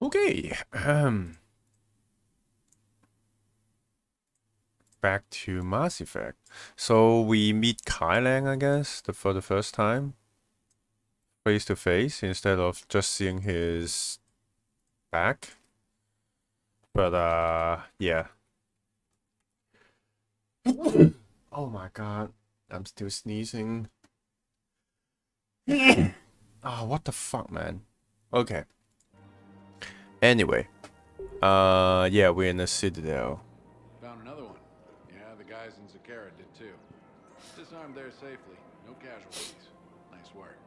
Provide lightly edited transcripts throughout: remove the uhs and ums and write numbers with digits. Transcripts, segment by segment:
Okay. Back to Mass Effect. So we meet Kailang, I guess, for the first time, face to face, instead of just seeing his back. But yeah. Oh my god, I'm still sneezing. Ah, what the fuck, man? Okay. Anyway, yeah, we're in the Citadel. Found another one. Yeah, the guys in Zakara did too. Disarmed there safely. No casualties. Nice work.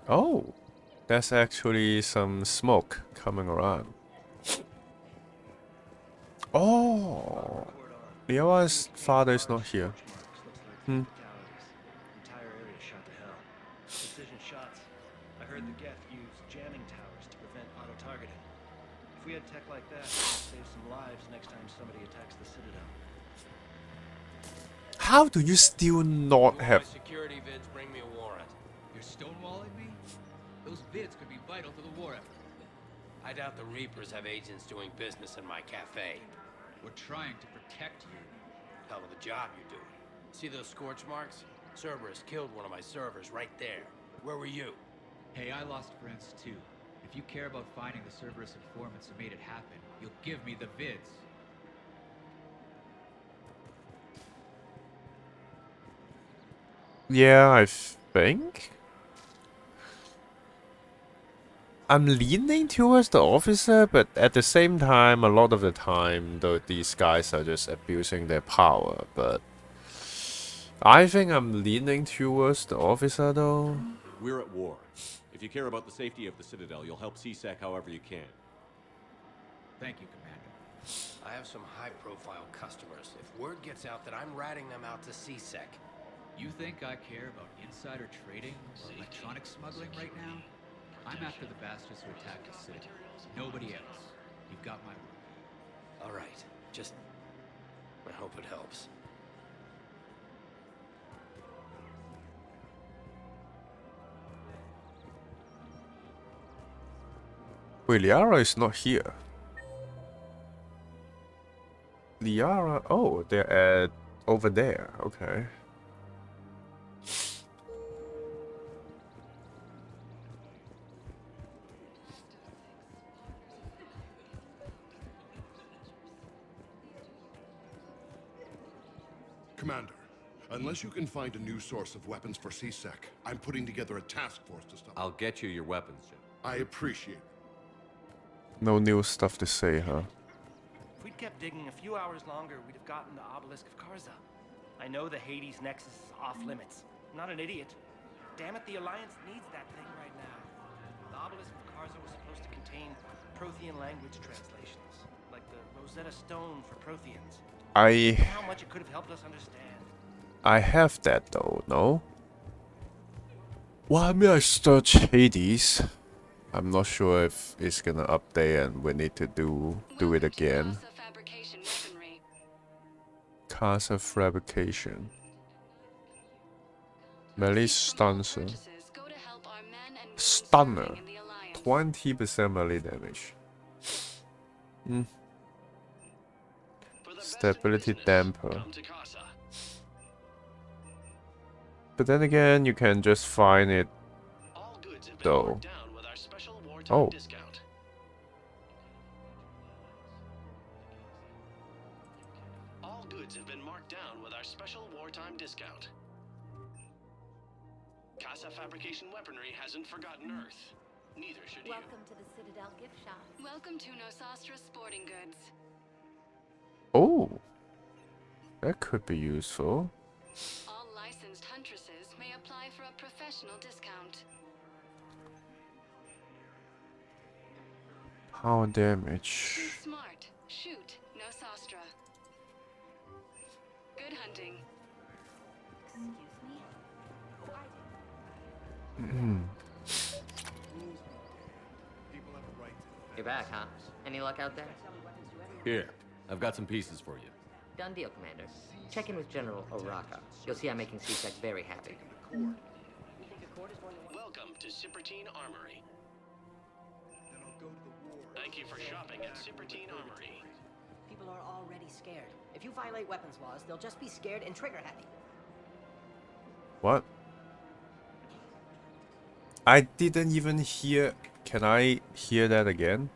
Oh, that's actually some smoke coming around. Oh, Liawa's father is not here. Hmm. Entire area shot to hell. Precision shots. I heard the Geth use jamming towers to prevent auto-targeting. If we had tech like that, we could save some lives next time somebody attacks the Citadel. How do you still not have? My security vids bring me a warrant. You're stonewalling me? Those vids could be vital to the war effort. I doubt the Reapers have agents doing business in my cafe. We're trying to protect you. Hell of a job you're doing. See those scorch marks? Cerberus killed one of my servers right there. Where were you? Hey, I lost friends too. If you care about finding the Cerberus informants who made it happen, you'll give me the vids. Yeah, I think. I'm leaning towards the officer, but at the same time, a lot of the time, though, these guys are just abusing their power. But I think I'm leaning towards the officer, though. We're at war. If you care about the safety of the Citadel, you'll help CSEC however you can. Thank you, Commander. I have some high-profile customers. If word gets out that I'm ratting them out to CSEC. You think I care about insider trading or electronic smuggling right now? I'm after the bastards who attacked the city. Nobody else. You've got my word. All right. Just... I hope it helps. Wait, Liara is not here. Liara... Oh, they're at... over there. Okay. Commander, unless you can find a new source of weapons for CSEC, I'm putting together a task force to stop. I'll get you your weapons, Jim. I appreciate it. No new stuff to say, huh? If we'd kept digging a few hours longer, we'd have gotten the obelisk of Karza. I know the Hades Nexus is off limits. I'm not an idiot. Damn it, the Alliance needs that thing right now. The obelisk of Karza was supposed to contain Prothean language translations, like the Rosetta Stone for Protheans. How much it could have helped us understand. I have that though, no? Well, I mean, I search Hades. I'm not sure if it's gonna update and we need to do it again. Casa Fabrication. Melee Stunner. Stunner. 20% melee damage. Stability damper. But then again, you can just find it though. Oh. All goods have been marked down with our special wartime discount. Casa Fabrication Weaponry hasn't forgotten Earth. Neither should you. Welcome to the Citadel gift shop. Welcome to Nosastra Sporting Goods. Oh. That could be useful. All licensed huntresses may apply for a professional discount. Power damage. Shoot smart. Shoot Nosastra. Good hunting. Excuse me? You're back, huh? Any luck out there? Here, I've got some pieces for you. Done deal, Commander. Check in with General Oraka. You'll see I'm making CSEC very happy. Welcome welcome to Cipertine Armory. Thank you for shopping at Cipertine Armory. People are already scared. If you violate weapons laws, they'll just be scared and trigger happy. What? I didn't even hear. Can I hear that again?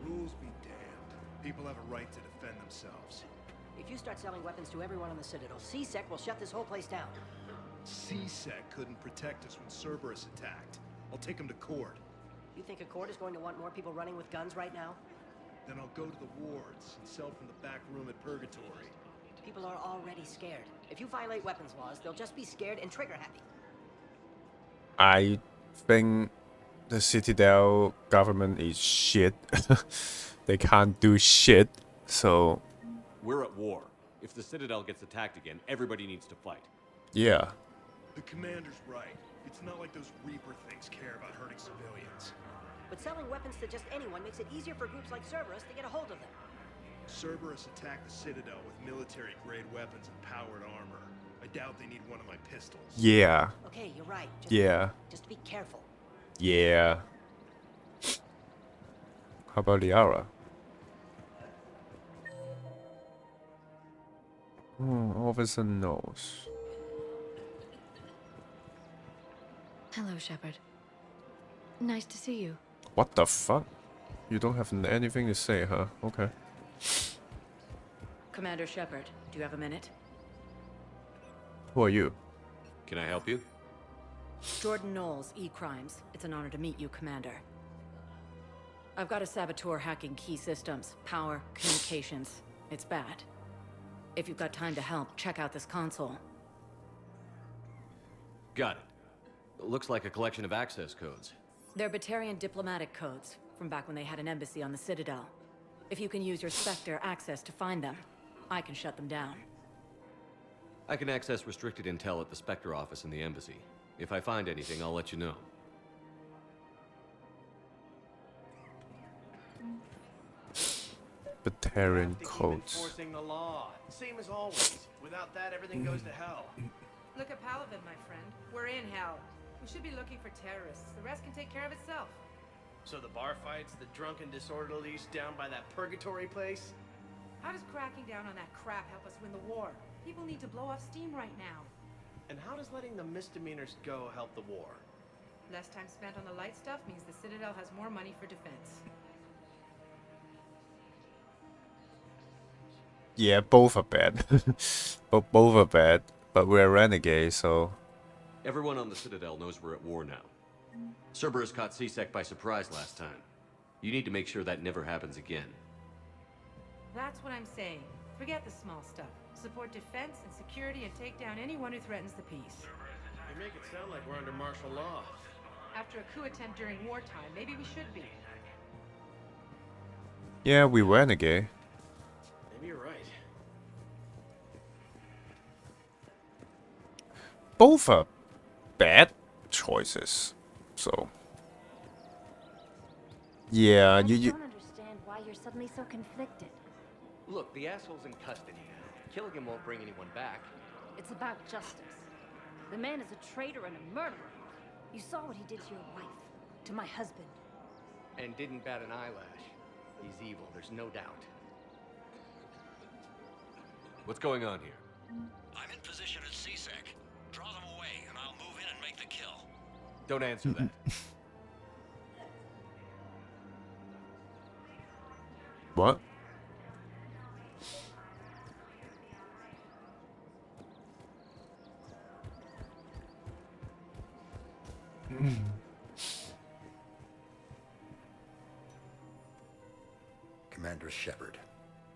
Rules be damned. People have a right to defend themselves. If you start selling weapons to everyone on the Citadel, CSEC will shut this whole place down. CSEC couldn't protect us when Cerberus attacked. I'll take them to court. You think a court is going to want more people running with guns right now? Then I'll go to the wards and sell from the back room at Purgatory. People are already scared. If you violate weapons laws, they'll just be scared and trigger happy. I think the Citadel government is shit. They can't do shit, so... We're at war. If the Citadel gets attacked again, everybody needs to fight. Yeah. The commander's right. It's not like those Reaper things care about hurting civilians. But selling weapons to just anyone makes it easier for groups like Cerberus to get a hold of them. Cerberus attacked the Citadel with military-grade weapons and powered armor. I doubt they need one of my pistols. Yeah. Okay, you're right. Just be careful. Yeah. How about Liara? Officer knows. Hello, Shepard. Nice to see you. What the fuck? You don't have anything to say, huh? Okay. Commander Shepard, do you have a minute? Who are you? Can I help you? Jordan Knowles, E-Crimes. It's an honor to meet you, Commander. I've got a saboteur hacking key systems, power, communications. It's bad. If you've got time to help, check out this console. Got it. Looks like a collection of access codes. They're Batarian diplomatic codes, from back when they had an embassy on the Citadel. If you can use your Spectre access to find them, I can shut them down. I can access restricted intel at the Spectre office in the embassy. If I find anything, I'll let you know. Batarian codes. Enforcing the law, same as always. Without that, everything goes to hell. Look at Paladin, my friend. We're in hell. We should be looking for terrorists. The rest can take care of itself. So the bar fights, the drunken disorderlies down by that purgatory place? How does cracking down on that crap help us win the war? People need to blow off steam right now. And how does letting the misdemeanors go help the war? Less time spent on the light stuff means the Citadel has more money for defense. Yeah, both are bad. But both are bad. But we're renegades, so... Everyone on the Citadel knows we're at war now. Cerberus caught CSEC by surprise last time. You need to make sure that never happens again. That's what I'm saying. Forget the small stuff. Support defense and security and take down anyone who threatens the peace. You make it sound like we're under martial law. After a coup attempt during wartime, maybe we should be. Yeah, we renegade. Maybe you're right. Both are bad choices. So... Yeah, I don't understand why you're suddenly so conflicted. Look, the asshole's in custody. Killing him won't bring anyone back. It's about justice. The man is a traitor and a murderer. You saw what he did to your wife, to my husband. And didn't bat an eyelash. He's evil, there's no doubt. What's going on here? I'm in position at CSEC. Draw them away, and I'll move in and make the kill. Don't answer that. What? Commander Shepard.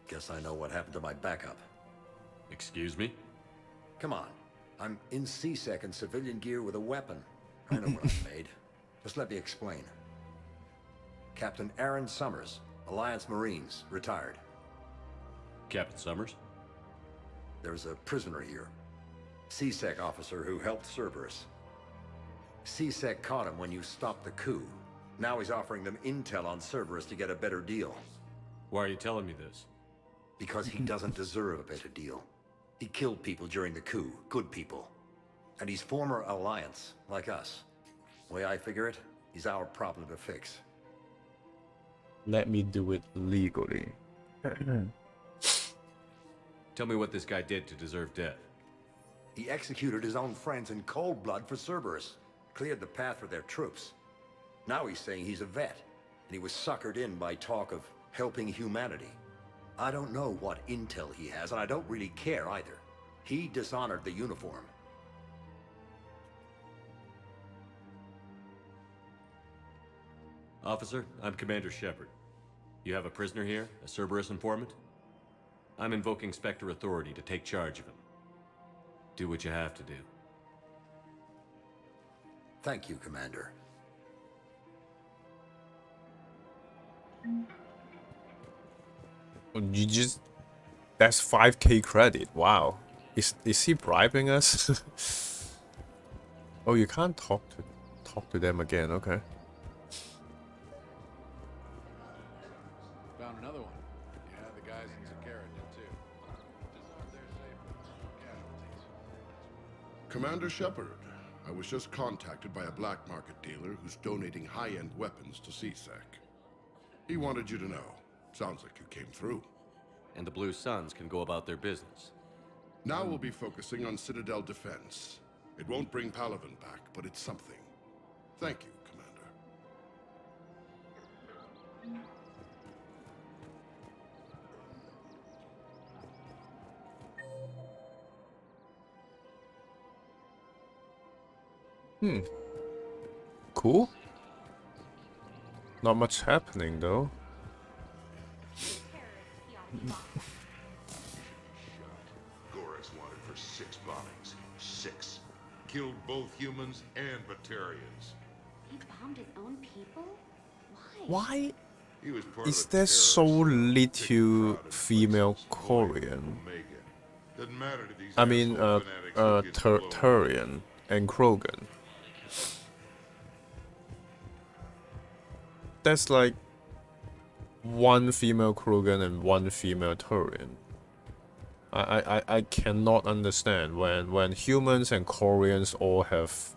Guess I know what happened to my backup. Excuse me? Come on. I'm in CSEC in civilian gear with a weapon. I know what I've made. Just let me explain. Captain Aaron Summers, Alliance Marines, retired. Captain Summers? There's a prisoner here. CSEC officer who helped Cerberus. CSEC caught him when you stopped the coup. Now he's offering them intel on Cerberus to get a better deal. Why are you telling me this? Because he doesn't deserve a better deal. He killed people during the coup, good people. And he's former Alliance, like us. The way I figure it, he's our problem to fix. Let me do it legally. Tell me what this guy did to deserve death. He executed his own friends in cold blood for Cerberus. Cleared the path for their troops. Now he's saying he's a vet. And he was suckered in by talk of helping humanity. I don't know what intel he has, and I don't really care either. He dishonored the uniform. Officer, I'm Commander Shepard. You have a prisoner here, a Cerberus informant? I'm invoking Spectre authority to take charge of him. Do what you have to do. Thank you, Commander. You just... That's 5k credit. Wow. Is he bribing us? Oh, you can't talk to them again. Okay. Found another one. Yeah, the guys in Zakara did too. Disarmed there safely. No casualties. Commander Shepard, I was just contacted by a black market dealer who's donating high-end weapons to CSEC. He wanted you to know. Sounds like you came through. And the Blue Suns can go about their business. Now we'll be focusing on Citadel defense. It won't bring Palaven back, but it's something. Thank you, Commander. Cool. Not much happening though. Gorex wanted for 6 bombings. 6. Killed both humans and Batarians. He bombed his own people? Why He was part is of a there so little female Korean? Doesn't matter to these I mean, asshole fanatics who get Turian and Krogan. That's like one female Krogan and one female Turian. I cannot understand when humans and Koreans all have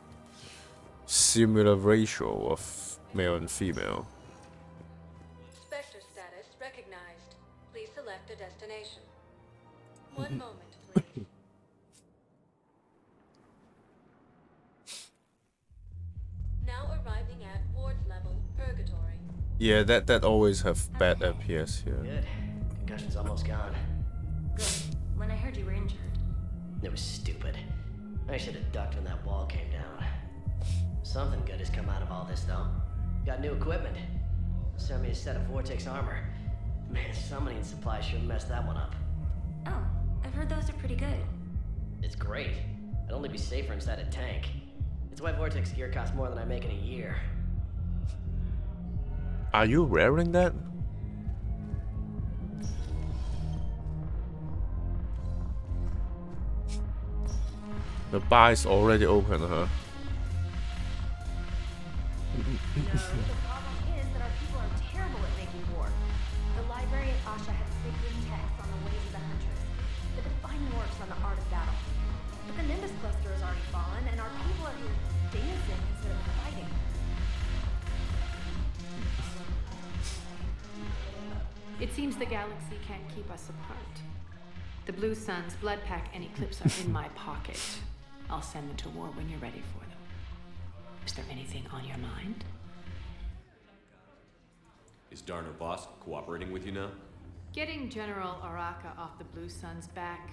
similar ratio of male and female. Spectre status recognized. Please select a destination. One moment, please. Now arriving at ward level purgatory. Yeah, that always have bad FPS here. Good. Concussion's almost gone. Good. When I heard you were injured. It was stupid. I should have ducked when that wall came down. Something good has come out of all this, though. Got new equipment. Sent me a set of Vortex armor. Man, summoning supplies sure messed that one up. Oh, I've heard those are pretty good. It's great. I'd only be safer inside a tank. It's why Vortex gear costs more than I make in a year. Are you wearing that? The bar is already open, huh? No, the problem is that our people are terrible at making war. The librarian Asha had sacred texts on the ways of the Huntress, the defining works on the art of battle. But the Nimbus cluster has already fallen, and our people are here dancing instead of fighting. It seems the galaxy can't keep us apart. The Blue Suns, Blood Pack, and Eclipse are in my pocket. I'll send them to war when you're ready for them. Is there anything on your mind? Is Darner Voss cooperating with you now? Getting General Araka off the Blue Suns' back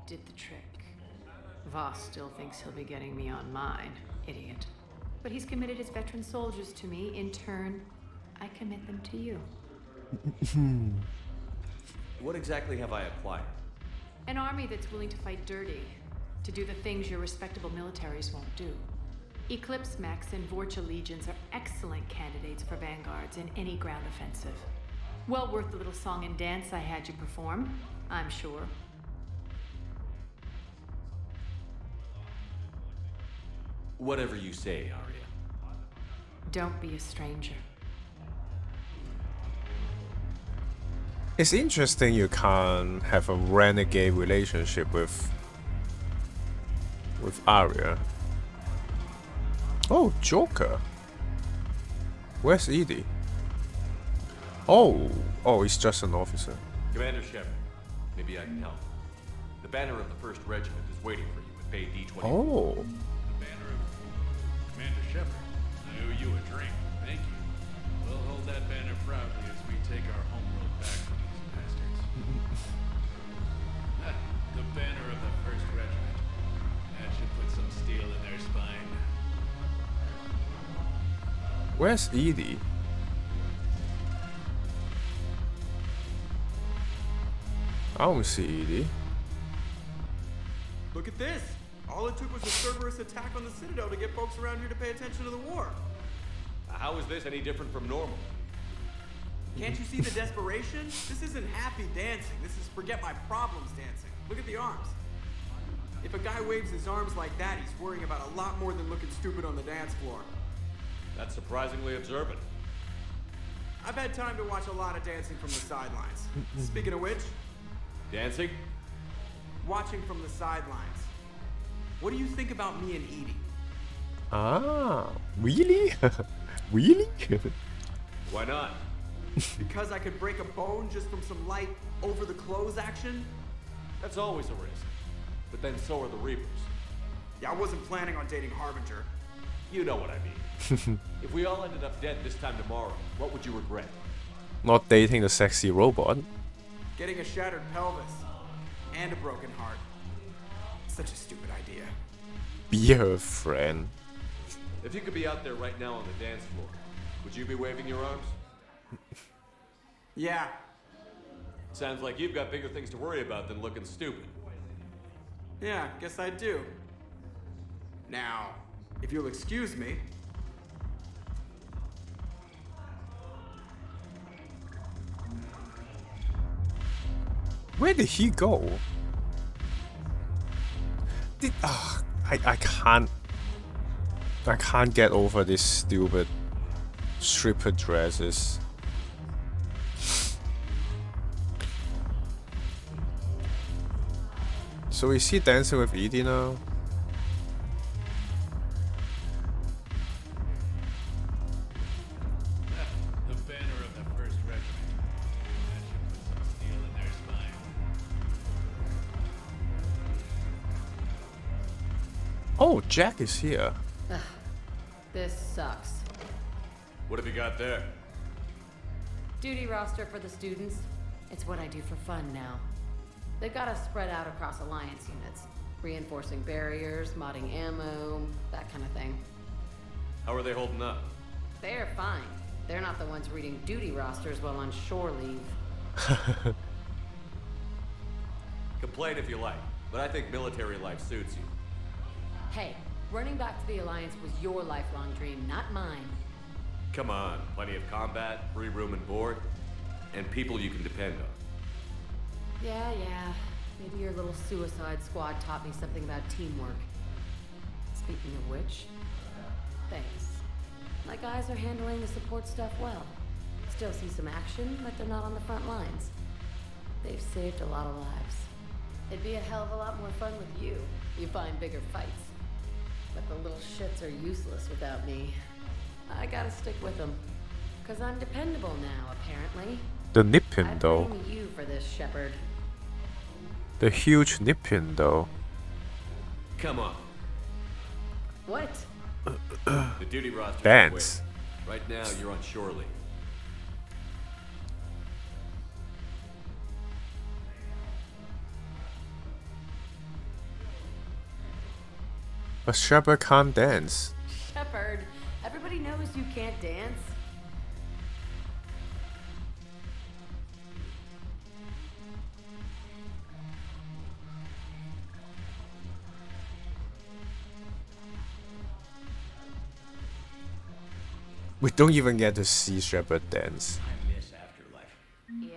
did the trick. Voss still thinks he'll be getting me on mine, idiot. But he's committed his veteran soldiers to me. In turn, I commit them to you. What exactly have I acquired? An army that's willing to fight dirty, to do the things your respectable militaries won't do. Eclipse Mechs and Vorcha Legions are excellent candidates for vanguards in any ground offensive. Well worth the little song and dance I had you perform, I'm sure. Whatever you say, Arya. Don't be a stranger. It's interesting you can't have a renegade relationship with Arya. Oh, Joker. Where's Edie? Oh, he's just an officer. Commander Shepard, maybe I can help. The banner of the 1st Regiment is waiting for you at Bay D-24. Oh. The banner of Commander Shepard. I owe you a drink. Thank you. We'll hold that banner proudly as we take our homeworld back from these bastards. The banner of the 1st Regiment. That should put some steel in their spine. Where's Edie? I don't see Edie. Look at this! All it took was a Cerberus attack on the Citadel to get folks around here to pay attention to the war. How is this any different from normal? Can't you see the desperation? This isn't happy dancing. This is forget my problems dancing. Look at the arms. If a guy waves his arms like that, he's worrying about a lot more than looking stupid on the dance floor. That's surprisingly observant. I've had time to watch a lot of dancing from the sidelines. Speaking of which... Dancing? Watching from the sidelines. What do you think about me and Edie? Ah, really? Really? Why not? Because I could break a bone just from some light over-the-clothes action? That's always a risk. But then so are the Reapers. Yeah, I wasn't planning on dating Harbinger. You know what I mean. If we all ended up dead this time tomorrow, what would you regret? Not dating the sexy robot. Getting a shattered pelvis. And a broken heart. Such a stupid idea. Be her friend. If you could be out there right now on the dance floor, would you be waving your arms? Yeah. Sounds like you've got bigger things to worry about than looking stupid. Yeah, guess I do. Now, if you'll excuse me. Where did he go? I can't get over this stupid stripper dresses. So is he dancing with Edie now? The banner of the 1st Regiment. That should put some steel in their spine. Oh, Jack is here. Ugh, this sucks. What have you got there? Duty roster for the students. It's what I do for fun now. They've got us spread out across Alliance units. Reinforcing barriers, modding ammo, that kind of thing. How are they holding up? They're fine. They're not the ones reading duty rosters while on shore leave. Complain if you like, but I think military life suits you. Hey, running back to the Alliance was your lifelong dream, not mine. Come on, plenty of combat, free room and board, and people you can depend on. Yeah. Maybe your little suicide squad taught me something about teamwork. Speaking of which, thanks. My guys are handling the support stuff well. Still see some action, but they're not on the front lines. They've saved a lot of lives. It'd be a hell of a lot more fun with you. You find bigger fights. But the little shits are useless without me. I gotta stick with them. 'Cause I'm dependable now, apparently. The nipping though. I blame you for this, Shepard. The huge nipping though. Come on. What? The duty roster. Dance. Right now, you're on shore leave. But Shepard can't dance. Shepard, everybody knows you can't dance. We don't even get to see Shepard dance. I miss Afterlife. Yeah,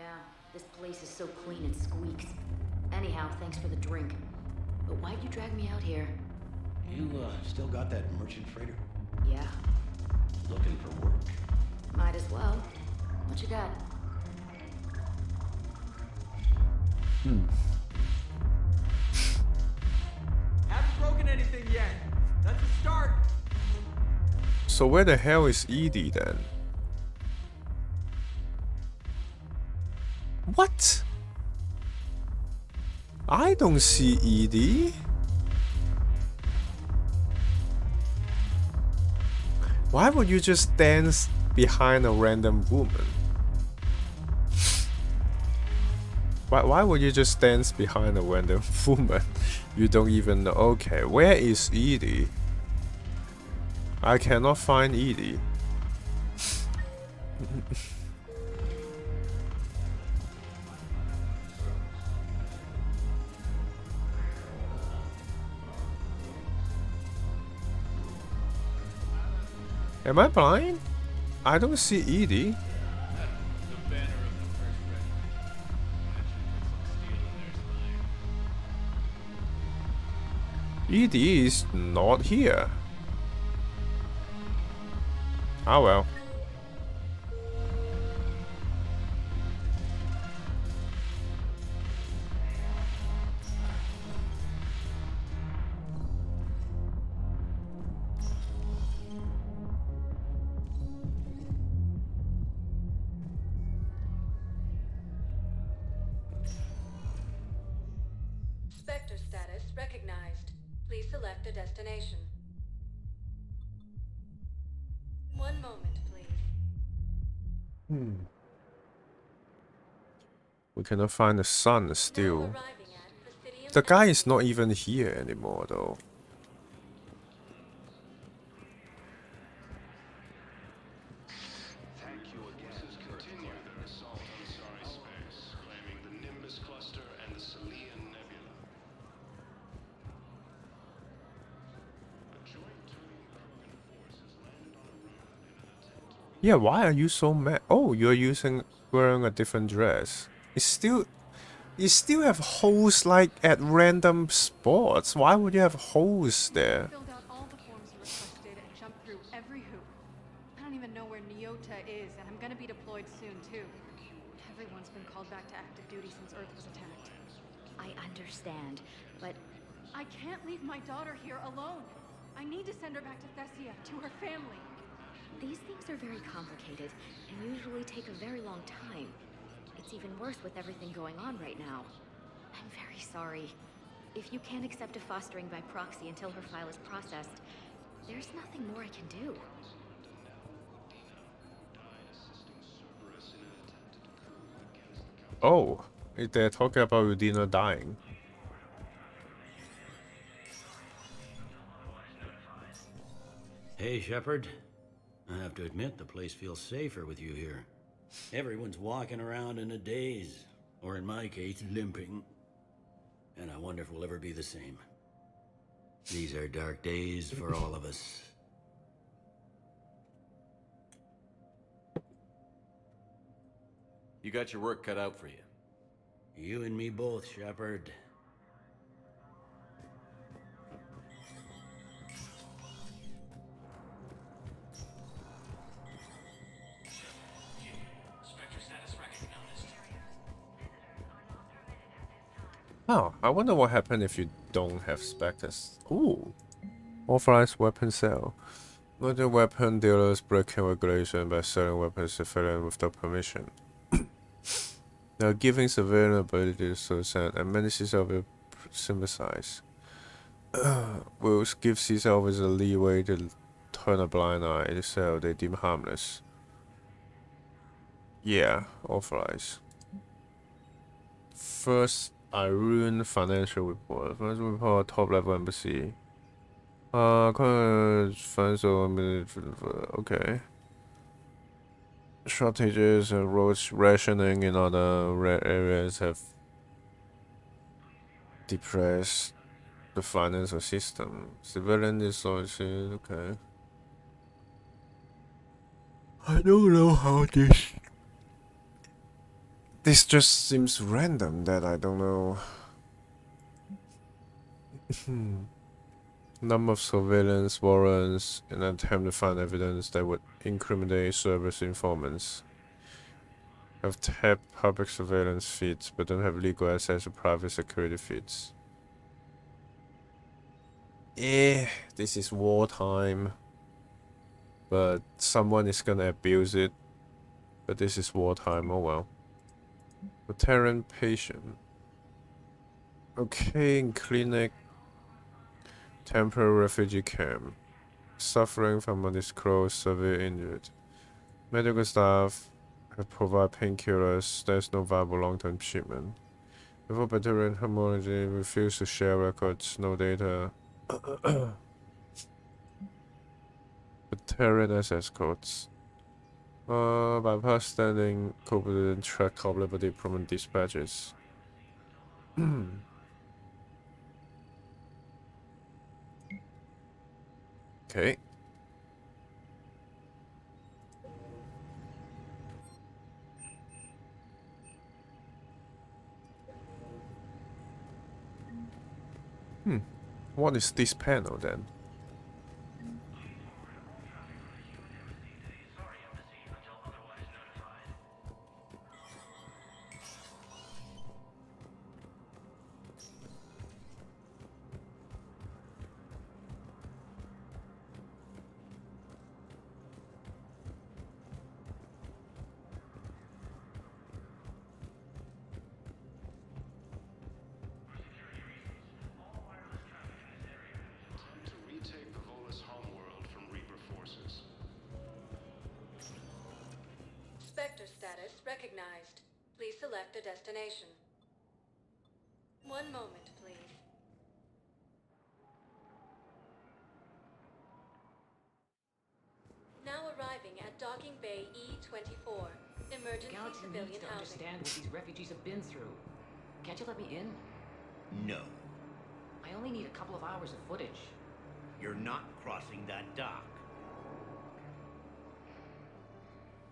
this place is so clean it squeaks. Anyhow, thanks for the drink. But why'd you drag me out here? You still got that merchant freighter? Yeah, Looking for work? might as well. What you got? Haven't broken anything yet. That's a start. So where the hell is Edie then? What? I don't see Edie. Why would you just dance behind a random woman? Why would you just dance behind a random woman? You don't even know. Okay, where is Edie? I cannot find Edie. Am I blind? I don't see Edie. Edie is not here. Ah well. Spectre status recognized. Please select a destination. One moment, please. We cannot find the sun still. The guy is not even here anymore though. Continue their assault on Sorry Space, claiming the Nimbus Cluster and the Salian Nebula. A joint turning Krogan force has landed on a road in an attempt to... Yeah, why are you so mad? Oh, you're wearing a different dress. You still have holes like at random spots. Why would you have holes there? Filled out all the forms you requested and jumped through every hoop. I don't even know where Nyota is, and I'm gonna be deployed soon too. Everyone's been called back to active duty since Earth was attacked. I understand, but I can't leave my daughter here alone. I need to send her back to Thessia, to her family. these things are very complicated and usually take a very long time. It's even worse with everything going on right now. I'm very sorry. If you can't accept a fostering by proxy until her file is processed, there's nothing more I can do. Oh, they're talking about Udina dying. Hey, Shepard. I have to admit, the place feels safer with you here. Everyone's walking around in a daze, or in my case, limping. And I wonder if we'll ever be the same. These are dark days for all of us. You got your work cut out for you. You and me both, Shepard. Oh, I wonder what happened if you don't have Spectres. Ooh. Authorized weapon sale. Modern weapon dealers breaking regulation by selling weapons to civilians without permission. They are giving civilian abilities to send and many Caesar will sympathize. Will give Caesar officers a leeway to turn a blind eye to sell they deem harmless. Yeah, authorized. First, Irune financial report. Financial report, top level embassy. Current financial, okay. Shortages and road rationing in other red areas have depressed the financial system. Civilian resources, okay. I don't know how this just seems random that I don't know. Number of surveillance warrants in an attempt to find evidence that would incriminate service informants. Have tapped public surveillance feeds, but don't have legal access to private security feeds. This is wartime. But someone is gonna abuse it. But this is wartime, oh well. Veteran patient. Okay, in clinic. Temporary refugee camp. Suffering from undisclosed severe injured. Medical staff have provided painkillers. There's no viable long-term treatment. Before veteran homology refuse to share records, no data. Veteran SS codes. Bypass standing competent track top level deployment dispatches. Okay. What is this panel then? To retake Pavola's homeworld from Reaper forces. Spectre status recognized. Please select a destination. One moment, please. Now arriving at Docking Bay E-24. Emergency Galaxy civilian needs to housing. understand what these refugees have been through. Can't you let me in? No. I only need a couple of hours of footage. You're not crossing that dock.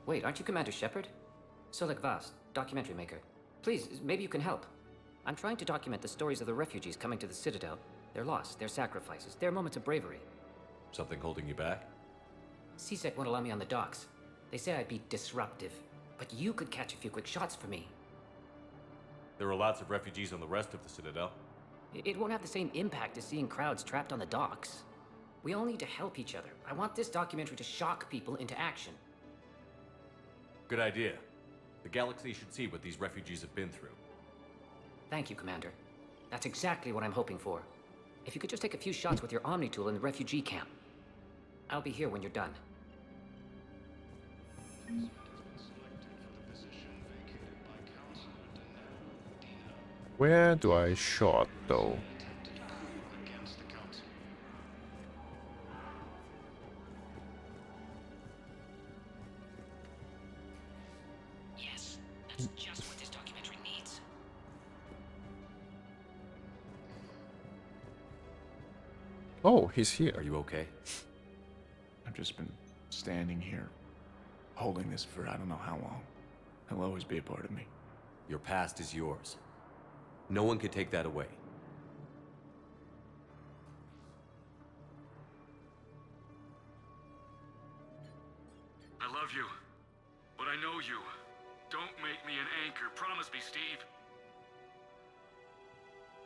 Wait, aren't you Commander Shepard? Solek Vast, documentary maker. Please, maybe you can help. I'm trying to document the stories of the refugees coming to the Citadel. Their loss, their sacrifices, their moments of bravery. Something holding you back? CSEC won't allow me on the docks. They say I'd be disruptive. But you could catch a few quick shots for me. There are lots of refugees on the rest of the Citadel. It won't have the same impact as seeing crowds trapped on the docks. We all need to help each other. I want this documentary to shock people into action. Good idea. The galaxy should see what these refugees have been through. Thank you, Commander. That's exactly what I'm hoping for. If you could just take a few shots with your Omni tool in the refugee camp. I'll be here when you're done. Where do I shot though? Yes, that's just what this documentary needs. Oh, he's here. Are you okay? I've just been standing here, holding this for I don't know how long. He'll always be a part of me. Your past is yours. No one can take that away. I love you, but I know you. Don't make me an anchor. Promise me, Steve.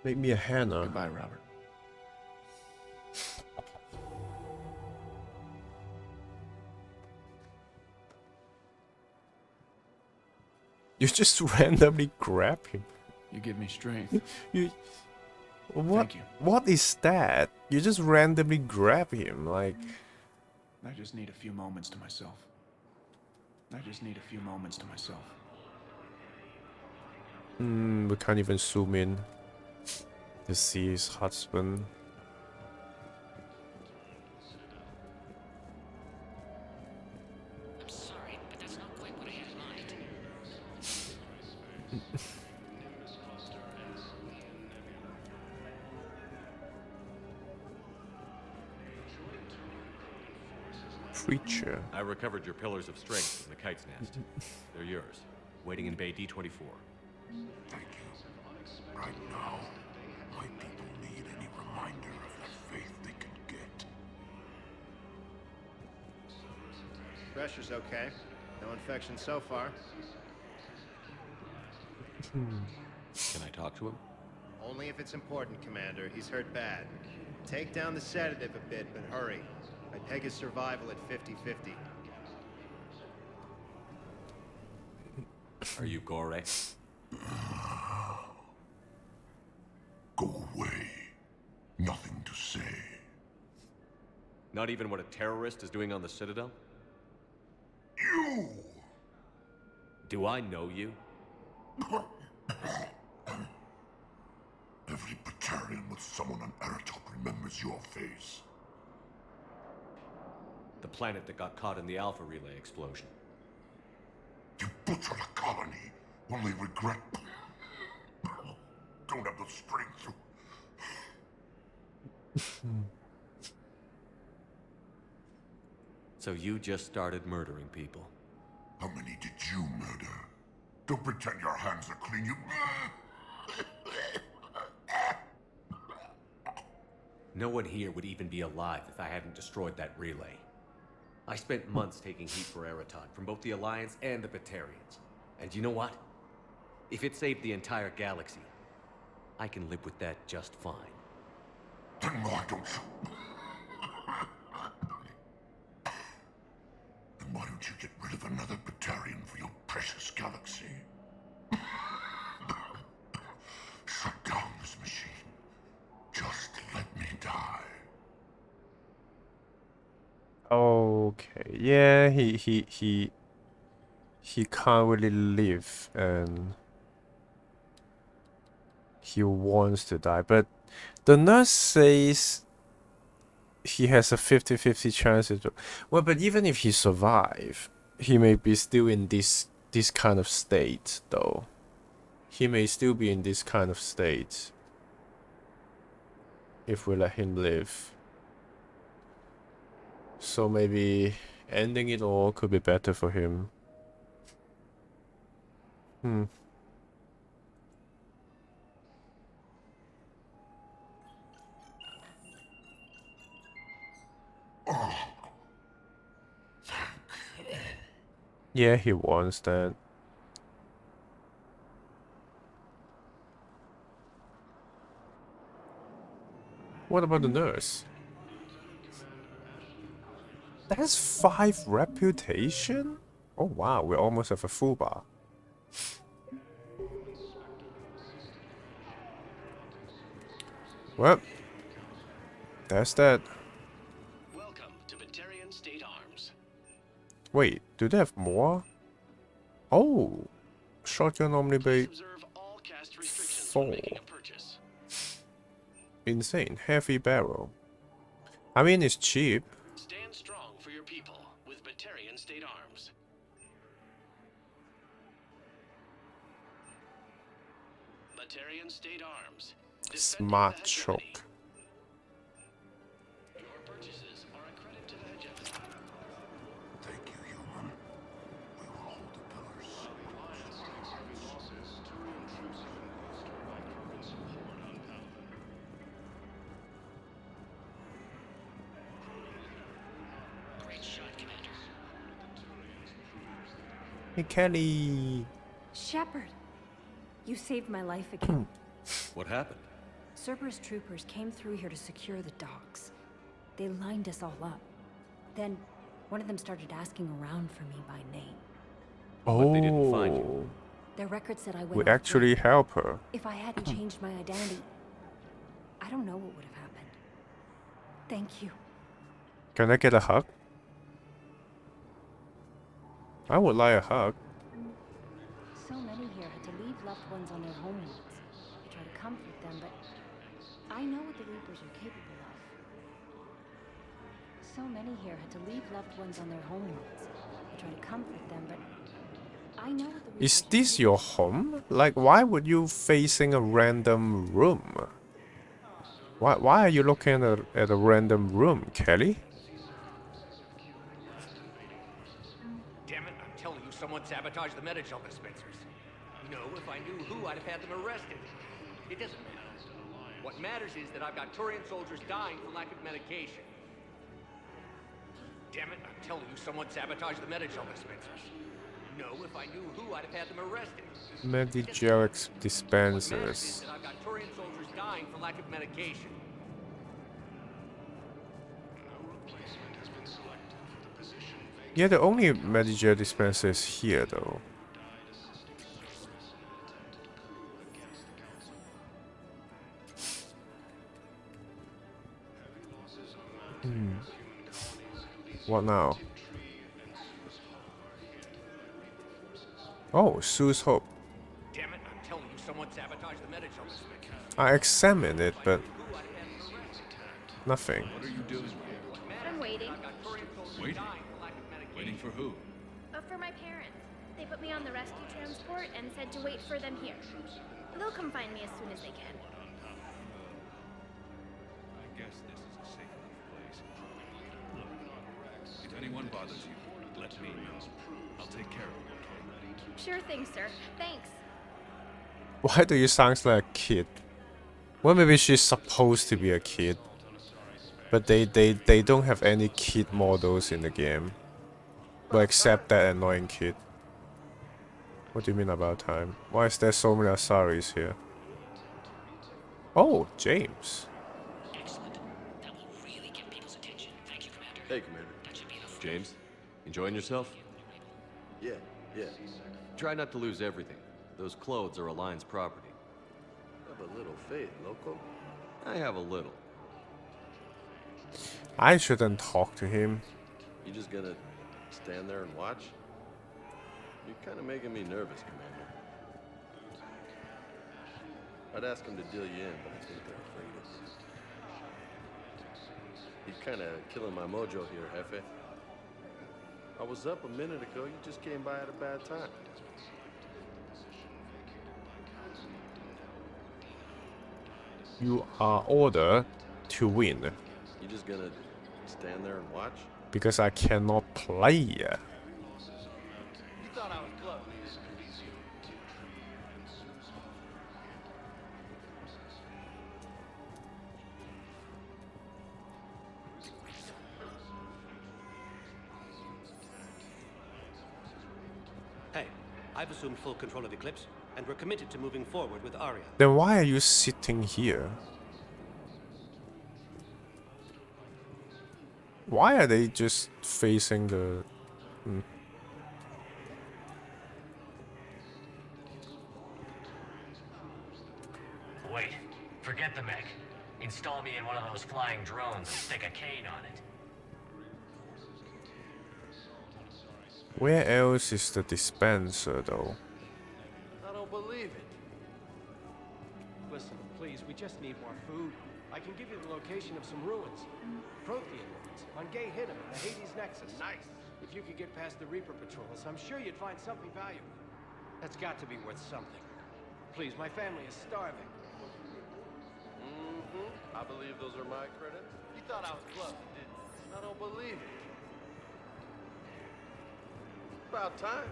Make me a Hannah. Goodbye, Robert. You just randomly grab him. You give me strength. What? Thank you. What is that? You just randomly grab him, like. I just need a few moments to myself. I just need a few moments to myself. We can't even zoom in to see his husband. I'm sorry, but that's not quite what I had in mind. Preacher. I recovered your pillars of strength from the kite's nest. They're yours, waiting in Bay D-24. Thank you. Right now, my people need any reminder of the faith they can get. Pressure's okay. No infection so far. Can I talk to him? Only if it's important, Commander. He's hurt bad. Take down the sedative a bit, but hurry. I peg his survival at 50-50. Are you Gore? Go away. Nothing to say. Not even what a terrorist is doing on the Citadel? You! Do I know you? Every Batarian with someone on Eratop remembers your face. The planet that got caught in the Alpha Relay explosion. You butchered a colony, only regret... Don't have the strength to... So you just started murdering people? How many did you murder? Don't pretend your hands are clean, you... No one here would even be alive if I hadn't destroyed that relay. I spent months taking heat for Eratod from both the Alliance and the Batarians. And you know what? If it saved the entire galaxy, I can live with that just fine. Then why don't you... Then why don't you get rid of another Batarian for your precious galaxy? Shut down this machine. Just let me die. Okay, yeah, he can't really live and he wants to die, but the nurse says he has a 50-50 chance to... Well, but even if he survive, he may be still in this kind of state though. He may still be in this kind of state if we let him live. So maybe ending it all could be better for him. Yeah, he wants that. What about the nurse? That's 5 reputation? Oh wow, we almost have a full bar. Well, that's that. Welcome to Batarian State Arms. Wait, do they have more? Oh, shotgun normally pay 4. Insane, heavy barrel. I mean, it's cheap. Stand strong for your people with Batarian State Arms. Batarian State Arms. Smart choke. Your purchases are a credit to the hegemony. Thank you, human. We will hold the pillars. Alliance takes heavy losses. 2 intrusive and cluster by proven support on Paladin. Great shot, Commander. Hey, Kelly. Shepard, you saved my life again. What happened? Cerberus troopers came through here to secure the docks. They lined us all up. Then, one of them started asking around for me by name. But they didn't find you. Their record said I went We off actually grid. help her. If I hadn't changed my identity, I don't know what would have happened. Thank you. Can I get a hug? I would like a hug. So many here had to leave loved ones on their homeworlds. I try to comfort them, but I know what the Reapers are capable of. So many here had to leave loved ones on their homeworlds. I try to comfort them, but I know what the Reapers Is this your home? Like, why would you facing a random room? Why are you looking at a random room, Kelly? Damn it, I'm telling you, someone sabotaged the Medi-gel dispensers. No, if I knew who, I'd have had them arrested. It doesn't matter. What matters is that I've got Turian soldiers dying for lack of medication. Damn it, I'm telling you, someone sabotaged the Medi-gel dispensers. No, if I knew who, I'd have had them arrested. Medigel What matters dispensers. is that I've got Turian soldiers dying for lack of medication. Yeah, the only Medigel dispenser is here though. What now? Oh, Sue's Hope. Damn it, I'm telling you, someone sabotaged the medical dispenser. I examined it, but nothing. What are you doing here? I'm waiting. Waiting? Waiting for who? For my parents. They put me on the rescue transport and said to wait for them here. They'll come find me as soon as they can. I guess this is a safe enough place. Look, if anyone bothers you, let me know. I'll take care of them, okay? Sure thing, sir. Thanks. Why do you sound like a kid? Well, maybe she's supposed to be a kid. But they don't have any kid models in the game. But except that annoying kid. What do you mean about time? Why is there so many Asaris here? Oh, James. Excellent. That will really get people's attention. Thank you, Commander. Hey, Commander. That should be enough. James, enjoying yourself? Yeah. Try not to lose everything. Those clothes are Alliance property. Have a little faith, loco. I have a little. I shouldn't talk to him. You just gonna stand there and watch? You're kind of making me nervous, Commander. I'd ask them to deal you in, but I think they're afraid of you. You're kind of killing my mojo here, Jefe. I was up a minute ago. You just came by at a bad time. You are ordered to win. You just gonna stand there and watch? Because I cannot play. You thought I was close. Hey, I've assumed full control of Eclipse, and we're committed to moving forward with Arya. Then why are you sitting here? Why are they just facing the... Wait, forget the mech. Install me in one of those flying drones and stick a cane on it. Where else is the dispenser though? I don't believe it. Listen, please, we just need more food. I can give you the location of some ruins. Prothean ruins on Gay Hinnom in the Hades Nexus. Nice. If you could get past the Reaper patrols, I'm sure you'd find something valuable. That's got to be worth something. Please, my family is starving. I believe those are my credits. You thought I was close, didn't you? I don't believe it. About time.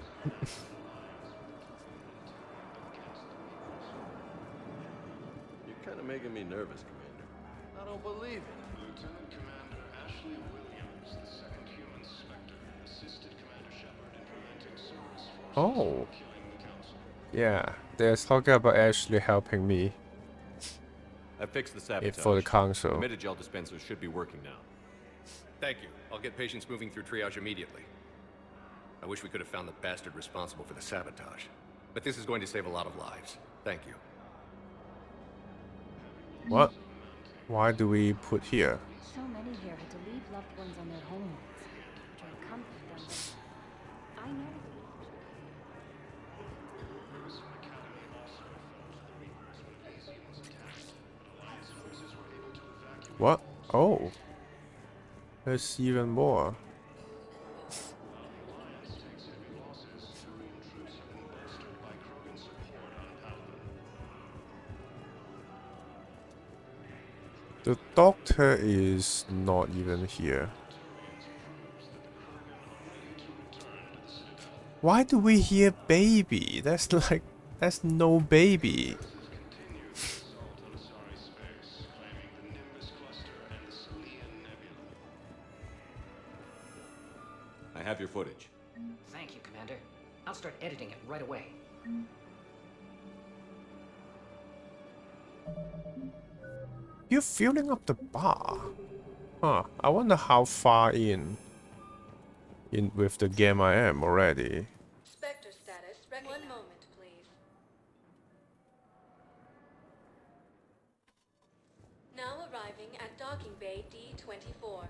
You're kind of making me nervous, Commander. I don't believe it. Lieutenant Commander Ashley Williams, the second human Spectre, assisted Commander Shepard in preventing Cerberus forces Oh. from killing the Council. Yeah, they're talking about Ashley helping me. I fixed the sabotage. For the council. The Medigel dispensers should be working now. Thank you. I'll get patients moving through triage immediately. I wish we could have found the bastard responsible for the sabotage. But this is going to save a lot of lives. Thank you. What? Why do we put here? So many here had to leave loved ones on their homeworlds. Try to comfort them, but I know. What? Oh. There's even more. The doctor is not even here. Why do we hear baby? That's no baby. I have your footage. Thank you, Commander. I'll start editing it right away. You're filling up the bar. Huh. I wonder how far in with the game I am already. Spectre status. One moment, please. Now arriving at docking bay D-24.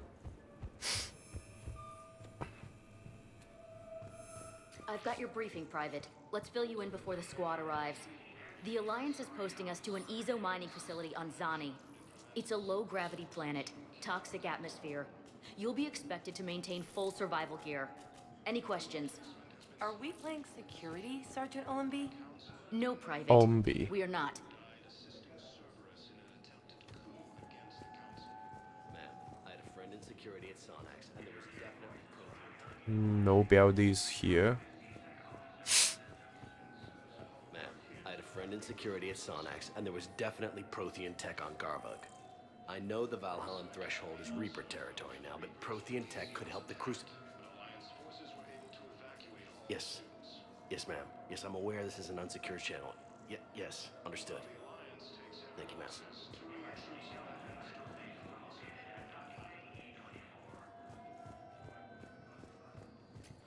I've got your briefing, Private. Let's fill you in before the squad arrives. The Alliance is posting us to an Ezo mining facility on Zani. It's a low-gravity planet, toxic atmosphere. You'll be expected to maintain full survival gear. Any questions? Are we playing security, Sergeant Ollenby? No, Private. Ombi. We are not. Ma'am, I had a friend in security at Sonax, and there was definitely No buildings here. Ma'am, I had a friend in security at Sonax, and there was definitely Prothean tech on Garbug. I know the Valhallan threshold is Reaper territory now, but Prothean tech could help the Yes. Yes, ma'am. Yes, I'm aware this is an unsecured channel. Yes, understood. Thank you, ma'am.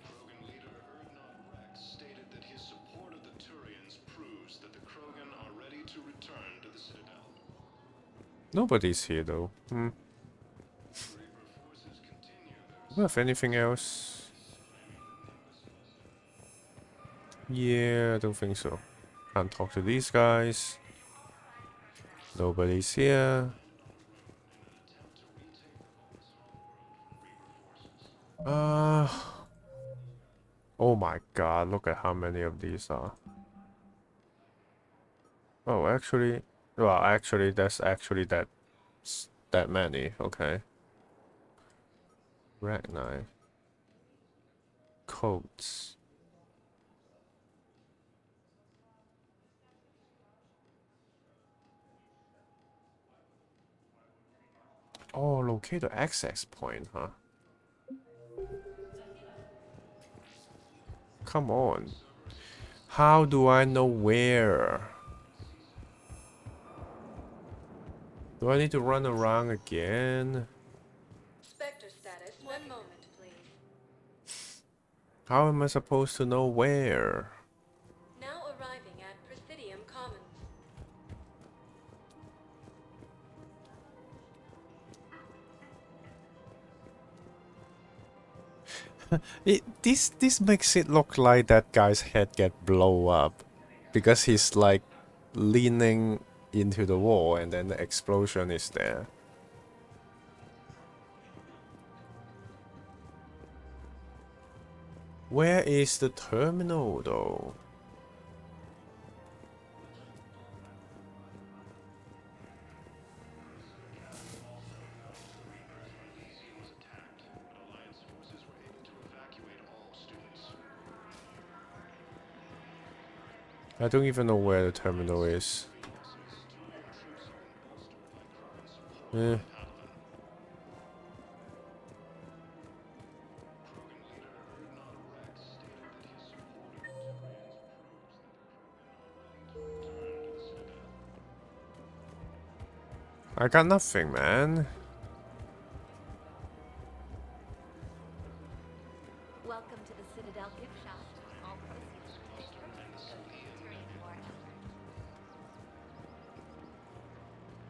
Krogan leader Erdnot Rex stated that his support of the Turians proves that the Krogan are ready to return to the Citadel. Nobody's here though. Do we have anything else? Yeah, I don't think so. Can't talk to these guys. Nobody's here. Oh my god, look at how many of these are. Oh, actually, that's actually that many. Okay. Ragnar. Coats. Oh, locate the access point, huh? Come on. How do I know where? Do I need to run around again? Spectre status. One moment, please. How am I supposed to know where? Now arriving at Presidium Commons. This makes it look like that guy's head get blow up because he's like leaning into the wall and then the explosion is there. Where is the terminal though? I don't even know where the terminal is. Eh. I got nothing, man. Welcome to the Citadel gift shop. All proceeds from this returning for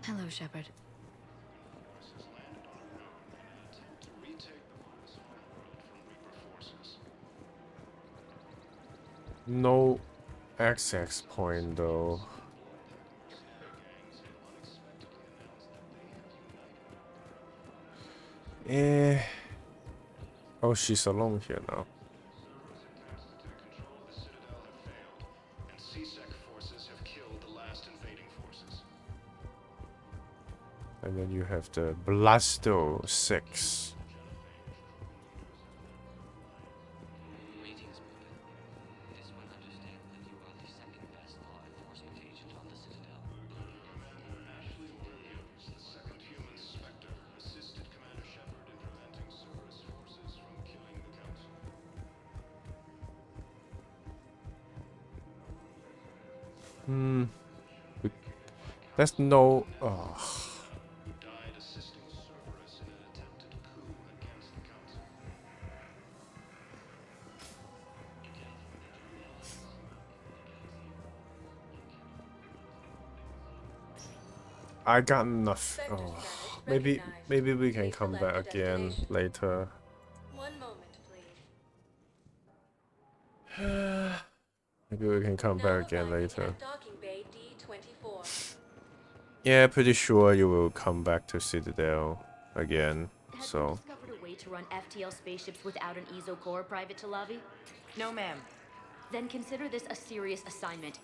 Hello, Shepard. No access point though. Eh. Oh, she's alone here now. And C-Sec forces have killed the last invading forces. And then you have the Blasto 6. Greetings, Rupert. It is my understanding that you are the second best law enforcement agent on the Citadel. Commander Ashley Williams, the second human Spectre, assisted Commander Shepard in preventing Cerberus forces from killing the Council. Hmm. There's no. Oh. Died assisting Cerberus in an attempted coup against the Council. I got enough. Oh. Maybe we can come back again later. One moment, please. Maybe we can come back again later. At docking bay D24. Yeah, pretty sure you will come back to Citadel again. Have So. you discovered a way to run FTL spaceships without an EZO core, Private Talavi? No, ma'am. Then consider this a serious assignment.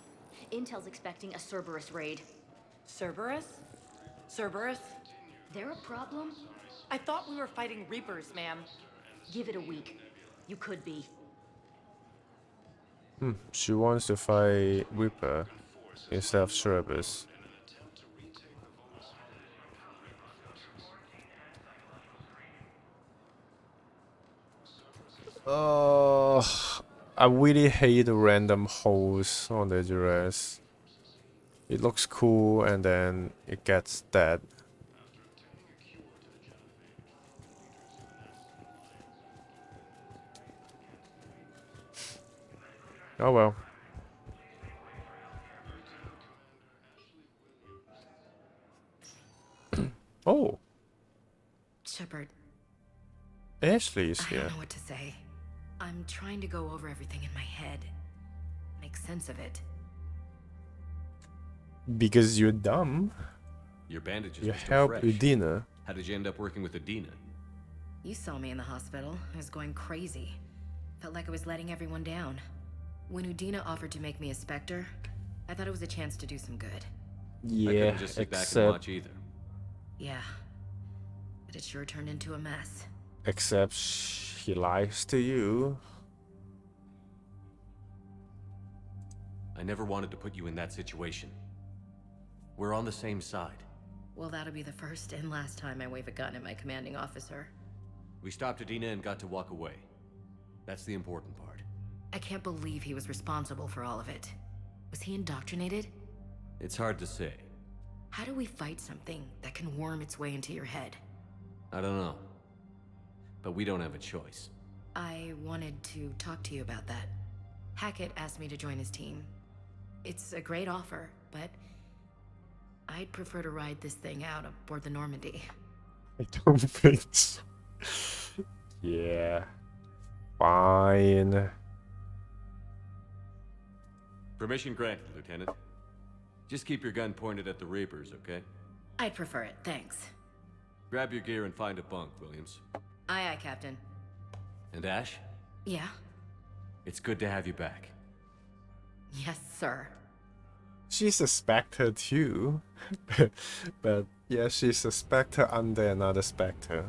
Intel's expecting a Cerberus raid. Cerberus? Cerberus? They're a problem? I thought we were fighting Reapers, ma'am. Give it a week. You could be. She wants to fight Reaper instead of Cerberus. I really hate the random holes on the dress. It looks cool and then it gets dead. Oh well. Oh, Shepard, Ashley is I here. don't know what to say. I'm trying to go over everything in my head. Make sense of it. Because you're dumb. Your bandages You were still help fresh. Udina. How did you end up working with Udina? You saw me in the hospital. I was going crazy. Felt like I was letting everyone down. When Udina offered to make me a Spectre, I thought it was a chance to do some good. I Yeah, couldn't just sit back and except watch either. Yeah. But it sure turned into a mess. except he lies to you. I never wanted to put you in that situation. We're on the same side. Well, that'll be the first and last time I wave a gun at my commanding officer. We stopped Udina and got to walk away. That's the important part. I can't believe he was responsible for all of it. Was he indoctrinated? It's hard to say. How do we fight something that can worm its way into your head? I don't know. But we don't have a choice. I wanted to talk to you about that. Hackett asked me to join his team. It's a great offer, but I'd prefer to ride this thing out aboard the Normandy. I don't think so. Yeah. Fine. Permission granted, Lieutenant. Just keep your gun pointed at the Reapers, okay? I'd prefer it, thanks. Grab your gear and find a bunk, Williams. Aye, aye, Captain. And Ash, Yeah? it's good to have you back. Yes, sir. She's a Spectre too. But yeah, she's a Spectre under another Spectre.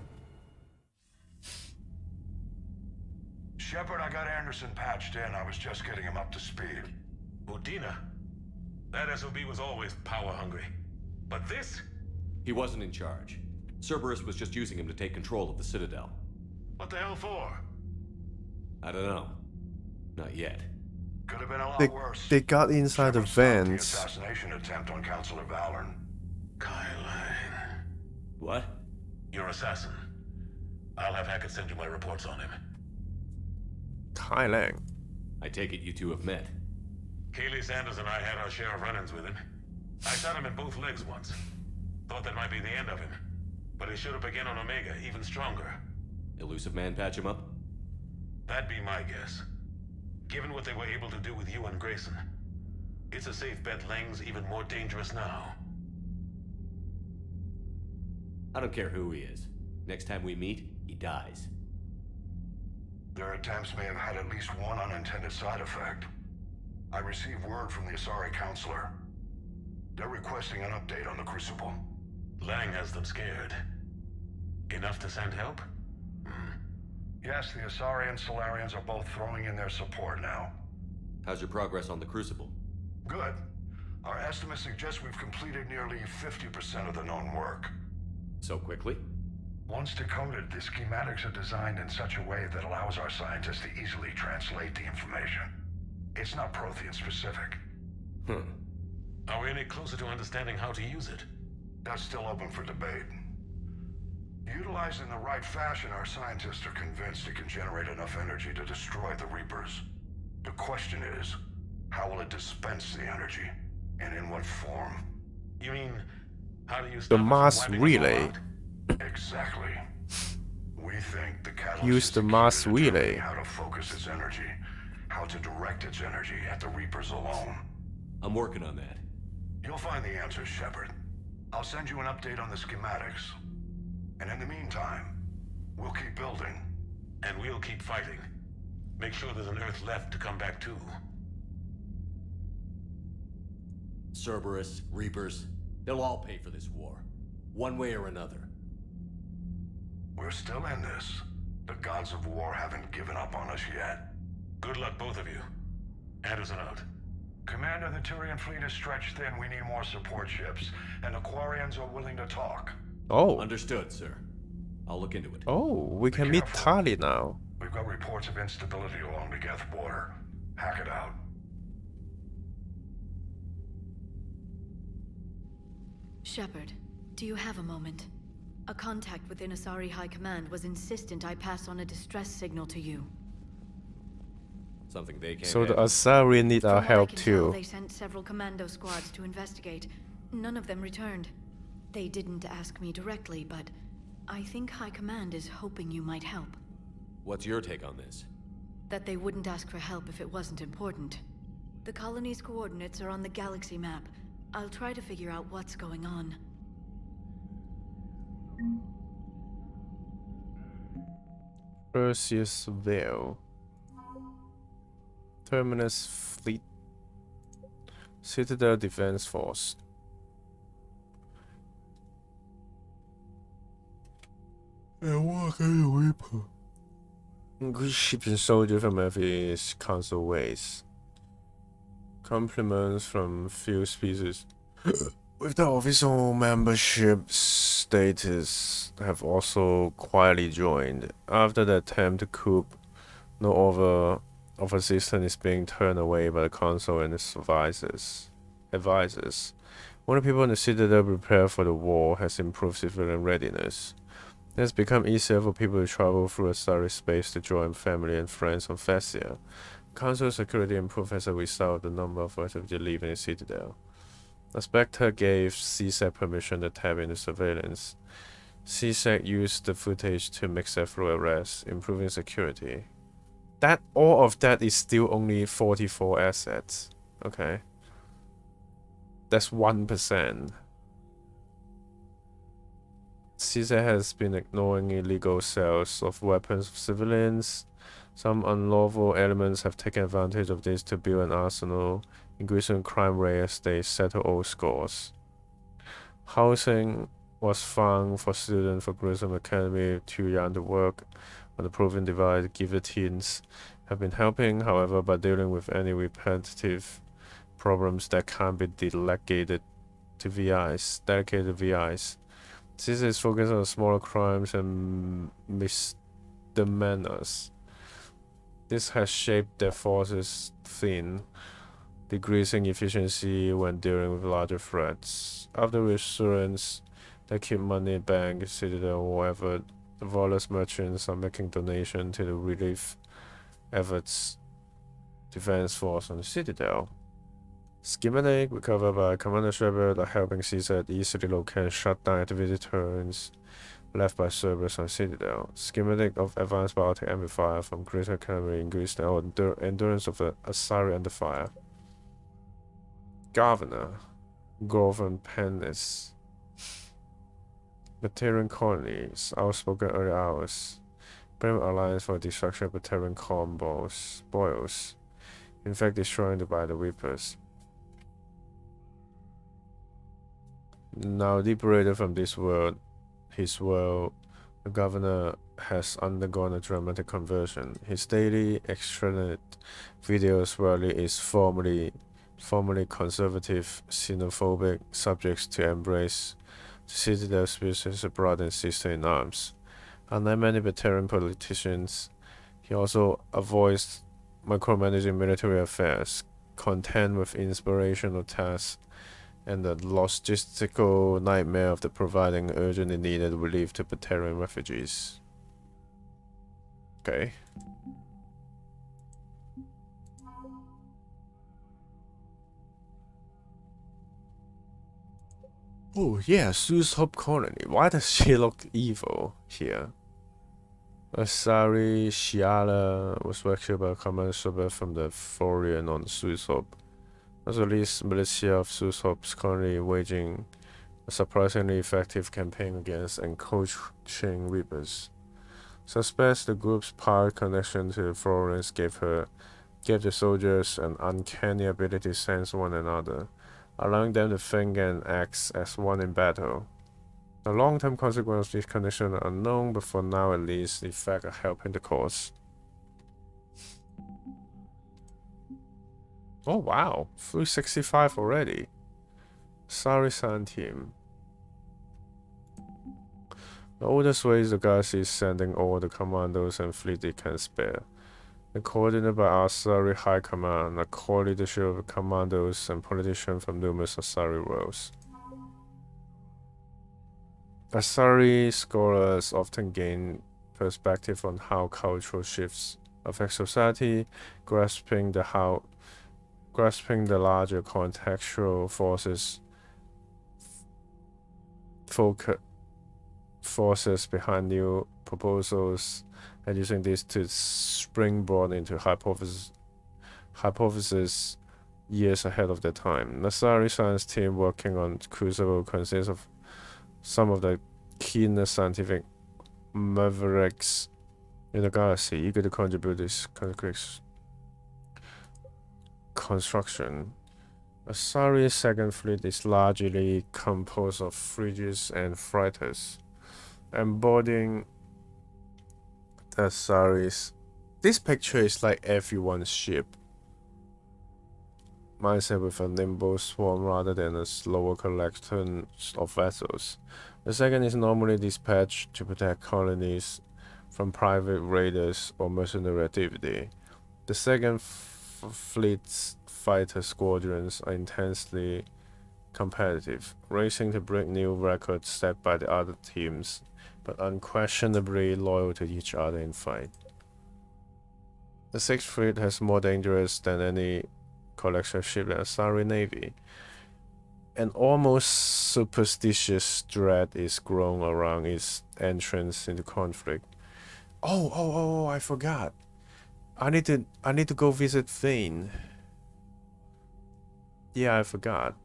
Shepard, I got Anderson patched in. I was just getting him up to speed. Udina? That SOB was always power hungry. But this? He wasn't in charge. Cerberus was just using him to take control of the Citadel. What the hell for? I don't know. Not yet. Could have been a lot worse. They got inside the Shepard stopped the vents. assassination attempt on Councilor Valorn. What? Your assassin. I'll have Hackett send you my reports on him. Kai Lang. I take it you two have met. Kaylee Sanders and I had our share of run-ins with him. I shot him in both legs once. Thought that might be the end of him. But he should have begun on Omega, even stronger. Elusive Man patch him up? That'd be my guess. Given what they were able to do with you and Grayson, it's a safe bet Lang's even more dangerous now. I don't care who he is. Next time we meet, he dies. Their attempts may have had at least one unintended side effect. I received word from the Asari Counselor. They're requesting an update on the Crucible. Lang has them scared. Enough to send help? Yes, the Asari and Solarians are both throwing in their support now. How's your progress on the Crucible? Good. Our estimates suggest we've completed nearly 50% of the known work. So quickly? Once decoded, the schematics are designed in such a way that allows our scientists to easily translate the information. It's not Prothean specific. Are we any closer to understanding how to use it? That's still open for debate. Utilized in the right fashion, our scientists are convinced it can generate enough energy to destroy the Reapers. The question is, how will it dispense the energy? And in what form? You mean, how do you The stop it from mass wiping us all relay. out? Exactly. We think the catalyst Use is the the key mass to determining relay. how to focus its energy, how to direct its energy at the Reapers alone. I'm working on that. You'll find the answers, Shepard. I'll send you an update on the schematics. And in the meantime, we'll keep building. And we'll keep fighting. Make sure there's an Earth left to come back to. Cerberus, Reapers, they'll all pay for this war. One way or another. We're still in this. The gods of war haven't given up on us yet. Good luck, both of you. Anderson out. Commander, the Turian fleet is stretched thin. We need more support ships. And the Quarians are willing to talk. Oh. Understood, sir. I'll look into it. Oh, we can meet Thane now. We've got reports of instability along the Geth border. Hack it out. Shepard, do you have a moment? A contact within Asari High Command was insistent I pass on a distress signal to you. Something they can't So the handle. Asari need our From what I help can tell, too. they sent several commando squads to investigate. None of them returned. They didn't ask me directly, but I think High Command is hoping you might help. What's your take on this? That they wouldn't ask for help if it wasn't important. The colony's coordinates are on the galaxy map. I'll try to figure out what's going on. Perseus Vale. Terminus Fleet. Citadel Defense Force. And what kind of weapon? Good ships and soldiers from every council ways. Compliments from few species with the official membership status have also quietly joined. After the attempt to coup, no other of assistance is being turned away by the council and its advisors. When the people in the Citadel prepare for the war has improved civilian readiness. It has become easier for people to travel through Asari space to join family and friends on Thessia. Council security improved as a result of the number of actively leaving the Citadel. The Spectre gave CSEC permission to tap into surveillance. CSEC used the footage to make several arrests, improving security. That all of that is still only 44 assets. Okay. That's 1%. CSEC has been ignoring illegal sales of weapons of civilians. Some unlawful elements have taken advantage of this to build an arsenal, increasing crime rate as they settle old scores. Housing was found for students for Grissom Academy too young to work on the Proving Divide. Guillotines have been helping, however, by dealing with any repetitive problems that can't be delegated to VIs. This is focused on smaller crimes and misdemeanors. This has shaped their forces thin, decreasing efficiency when dealing with larger threats. After reassurance, they keep money in bank, Citadel, wherever the lawless merchants are making donations to the relief efforts defense force on the Citadel. Schematic recovered by Commander Shepard are helping CSEC easily locate and shut down activity turns left by Cerberus on Citadel. Schematic of advanced biotic amplifier from Greater Academy increased the endurance of the Asari under fire. Governor Govan Penis. Batarian colonies, outspoken early hours. Blame alliance for destruction of Batarian spoils. In fact, destroyed by the Reapers. Now liberated from this world, his world, the governor has undergone a dramatic conversion. His daily extranet videos rally is formerly conservative, xenophobic subjects to embrace the Citadel species as a brother and sister in arms. Unlike many veteran politicians, he also avoids micromanaging military affairs, content with inspirational tasks and the logistical nightmare of the providing urgently needed relief to Batarian refugees. Okay. Oh yeah, Sue's Hope Colony. Why does she look evil here? Asari Shiala was rescued by a command server from the Florian on Sue's Hope. As the least militia of Sue's Hope's colony waging a surprisingly effective campaign against encroaching reapers. Suspects the group's power connection to the Florians gave the soldiers an uncanny ability to sense one another, allowing them to think and act as one in battle. The long-term consequences of this condition are unknown, but for now at least, the effect are helping the cause. Oh wow, 365 already. Sari-san team. The oldest way is the galaxy is sending all the commandos and fleet they can spare. And coordinated by Asari High Command, a core leadership of commandos and politicians from numerous Asari worlds. Asari scholars often gain perspective on how cultural shifts affect society, grasping the larger contextual forces behind new proposals, and using this to springboard into hypotheses years ahead of their time. Nasari science team working on Crucible consists of some of the keenest scientific mavericks in the galaxy, eager to contribute this construction. Asari's second fleet is largely composed of frigates and freighters, embodying the Asari's. This picture is like everyone's ship. Mine said with a nimble swarm rather than a slower collection of vessels. The second is normally dispatched to protect colonies from private raiders or mercenary activity. The second fleet's fighter squadrons are intensely competitive, racing to break new records set by the other teams, but unquestionably loyal to each other in fight. The sixth fleet has more dangerous than any collection ship than Asari Navy. An almost superstitious dread is grown around its entrance into conflict. Oh, I forgot. I need to go visit Thane. Yeah, I forgot.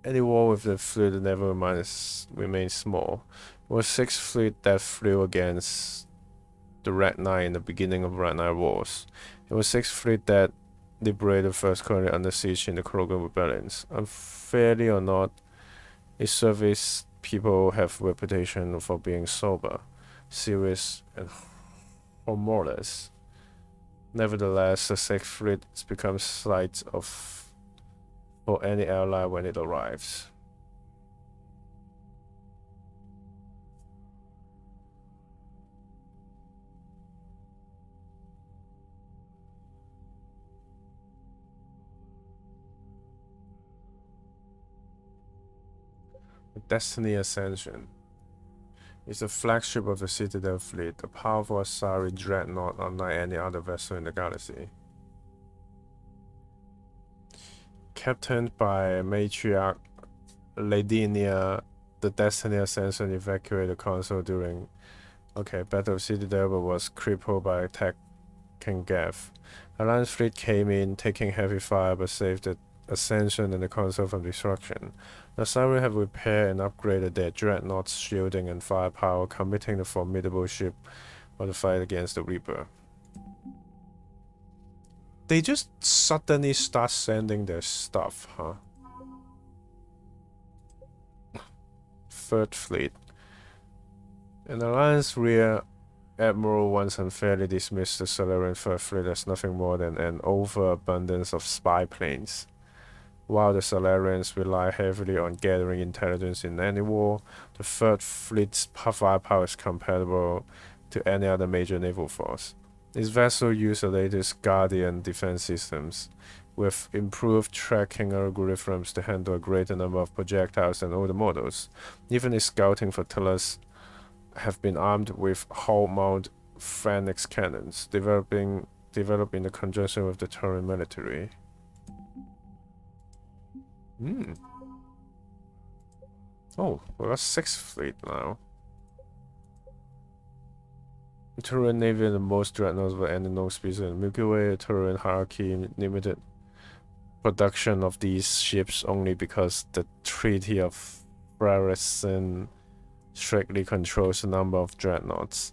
Any war with the fleet never remains small. It was Sixth Fleet that flew against the Red Knight in the beginning of Red Knight Wars. It was Sixth Fleet that liberated the first colony under siege in the Krogan rebellions. Unfairly or not, its service people have a reputation for being sober, serious, and humorless. Nevertheless, the Sixth Fleet becomes sight of for any ally when it arrives. Destiny Ascension is the flagship of the Citadel fleet, a powerful Asari dreadnought unlike any other vessel in the galaxy. Captained by matriarch Ladinia, the Destiny Ascension evacuated the console during Battle of Citadel, but was crippled by attack King Gav. Alliance fleet came in, taking heavy fire, but saved the Ascension and the console from destruction. The Asari have repaired and upgraded their dreadnought's shielding and firepower, committing the formidable ship for the fight against the Reaper. They just suddenly start sending their stuff, huh? Third Fleet. An Alliance Rear Admiral once unfairly dismissed the Solarian Third Fleet as nothing more than an overabundance of spy planes. While the Solarians rely heavily on gathering intelligence in any war, the Third Fleet's firepower is comparable to any other major naval force. Its vessels use the latest Guardian defense systems, with improved tracking algorithms to handle a greater number of projectiles than older models. Even its scouting flotillas have been armed with hull-mount Phoenix cannons, developed in the conjunction with the Turian military. Oh, we got 6th Fleet now. The Turian Navy and the most dreadnoughts of any known species in the Milky Way. The Turian hierarchy limited production of these ships only because the Treaty of Fraresen strictly controls the number of dreadnoughts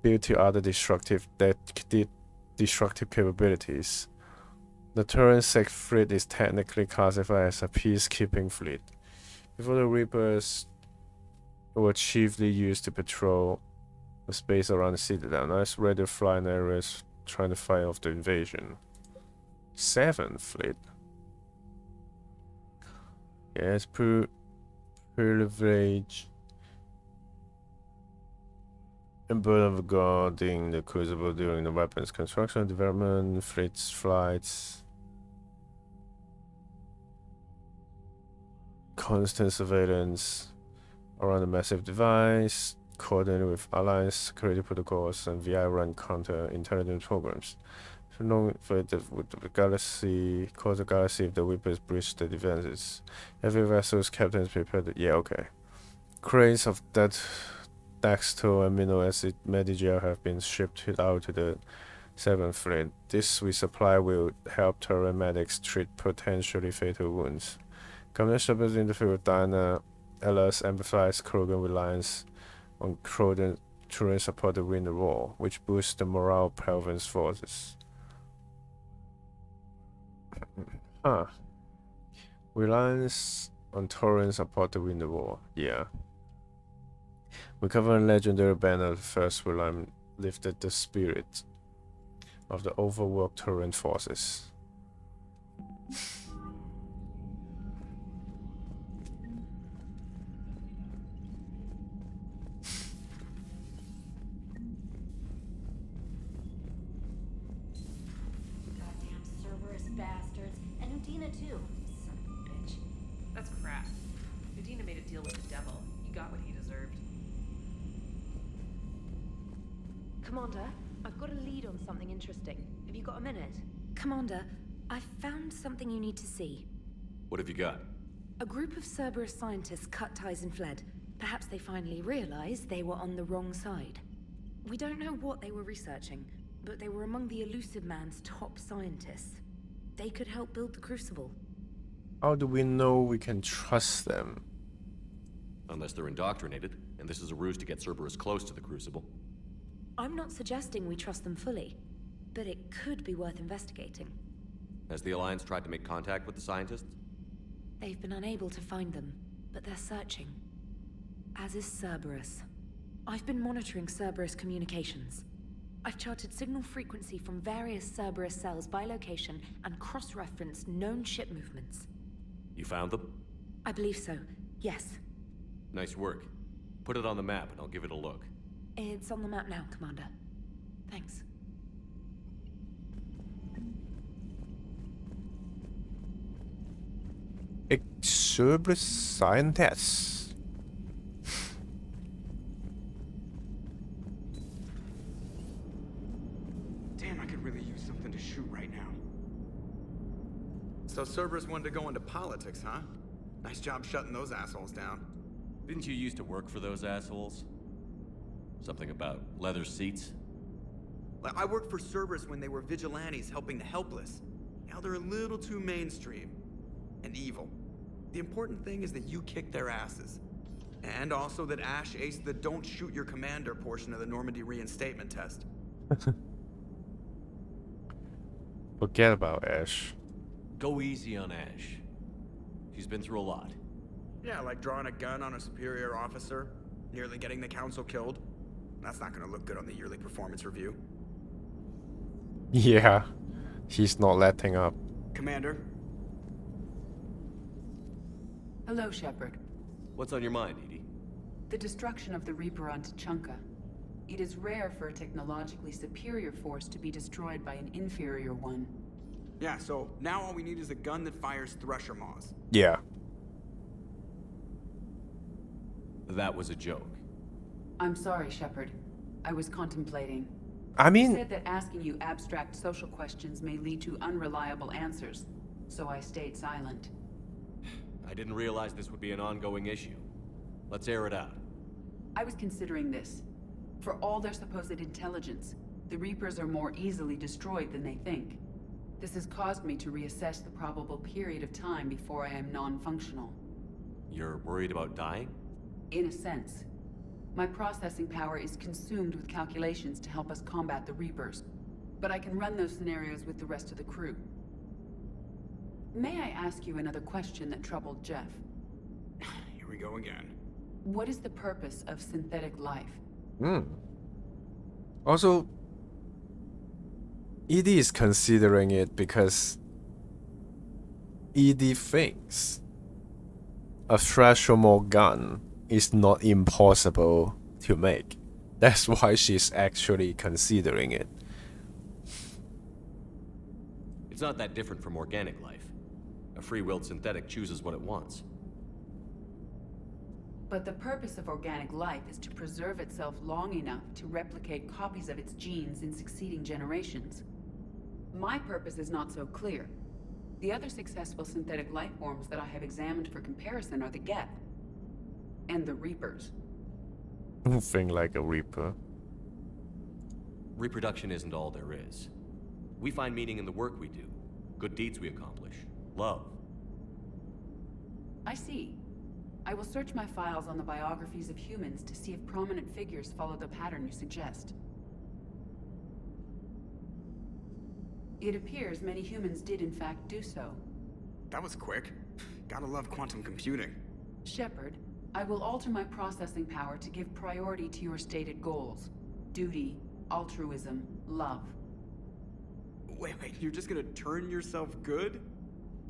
built to other destructive capabilities. The Turian 6th Fleet is technically classified as a peacekeeping fleet. Before the Reapers were chiefly used to patrol the space around the Citadel. Now it's ready to fly in areas trying to fight off the invasion. 7th Fleet. Yes, privilege and burden of guarding the Crucible during the weapons construction, development, fleets, flights, constant surveillance around the massive device, coordinated with alliance security protocols and VI-run counter-intelligence programs. So known for the galaxy, cause the galaxy if the Reapers breach the defenses. Every vessel's captain is prepared to... Yeah, okay. Crates of that Daxto amino acid medigel have been shipped out to the 7th Fleet. This resupply will help Turian medics treat potentially fatal wounds. Commander Shepard's interview with Diana Ellis emphasized Krogan reliance on Turian support to win the war, which boosts the morale of Pelvin's forces. Reliance on Turian support to win the war. Yeah. Recovering legendary banner of the first Reliance lifted the spirit of the overworked Turian forces. Goddamn Cerberus bastards. And Udina too. Son of a bitch. That's crap. Udina made a deal with the devil. He got what he deserved. Commander, I've got a lead on something interesting. Have you got a minute? Commander, I found something you need to see. What have you got? A group of Cerberus scientists cut ties and fled. Perhaps they finally realized they were on the wrong side. We don't know what they were researching, but they were among the Elusive Man's top scientists. They could help build the Crucible. How do we know we can trust them? Unless they're indoctrinated, and this is a ruse to get Cerberus close to the Crucible. I'm not suggesting we trust them fully, but it could be worth investigating. Has the Alliance tried to make contact with the scientists? They've been unable to find them, but they're searching. As is Cerberus. I've been monitoring Cerberus communications. I've charted signal frequency from various Cerberus cells by location and cross-referenced known ship movements. You found them? I believe so, yes. Nice work. Put it on the map and I'll give it a look. It's on the map now, Commander. Thanks. Cerberus scientists. Damn, I could really use something to shoot right now. So Cerberus wanted to go into politics, huh? Nice job shutting those assholes down. Didn't you used to work for those assholes? Something about leather seats? I worked for Cerberus when they were vigilantes helping the helpless. Now they're a little too mainstream. And evil. The important thing is that you kick their asses. And also that Ash aced the don't shoot your commander portion of the Normandy reinstatement test. Forget about Ash. Go easy on Ash. She's been through a lot. Yeah, like drawing a gun on a superior officer, nearly getting the council killed. That's not gonna look good on the yearly performance review. Yeah, he's not letting up. Commander? Hello, Shepard. What's on your mind, Edie? The destruction of the Reaper on Tuchanka. It is rare for a technologically superior force to be destroyed by an inferior one. Yeah, so now all we need is a gun that fires thresher maws. Yeah. That was a joke. I'm sorry, Shepard. I was contemplating. I mean, You said that asking you abstract social questions may lead to unreliable answers, so I stayed silent. I didn't realize this would be an ongoing issue. Let's air it out. I was considering this. For all their supposed intelligence, the Reapers are more easily destroyed than they think. This has caused me to reassess the probable period of time before I am non-functional. You're worried about dying? In a sense. My processing power is consumed with calculations to help us combat the Reapers, but I can run those scenarios with the rest of the crew. May I ask you another question that troubled Jeff? Here we go again. What is the purpose of synthetic life? Also, ED is considering it because ED thinks a threshold gun is not impossible to make. That's why she's actually considering it. It's not that different from organic life. A free-willed synthetic chooses what it wants. But the purpose of organic life is to preserve itself long enough to replicate copies of its genes in succeeding generations. My purpose is not so clear. The other successful synthetic life forms that I have examined for comparison are the Geth and the Reapers. Think like a Reaper. Reproduction isn't all there is. We find meaning in the work we do, good deeds we accomplish, love. I see. I will search my files on the biographies of humans to see if prominent figures follow the pattern you suggest. It appears many humans did in fact do so. That was quick. Gotta love quantum computing. Shepard, I will alter my processing power to give priority to your stated goals. Duty, altruism, love. Wait, you're just gonna turn yourself good?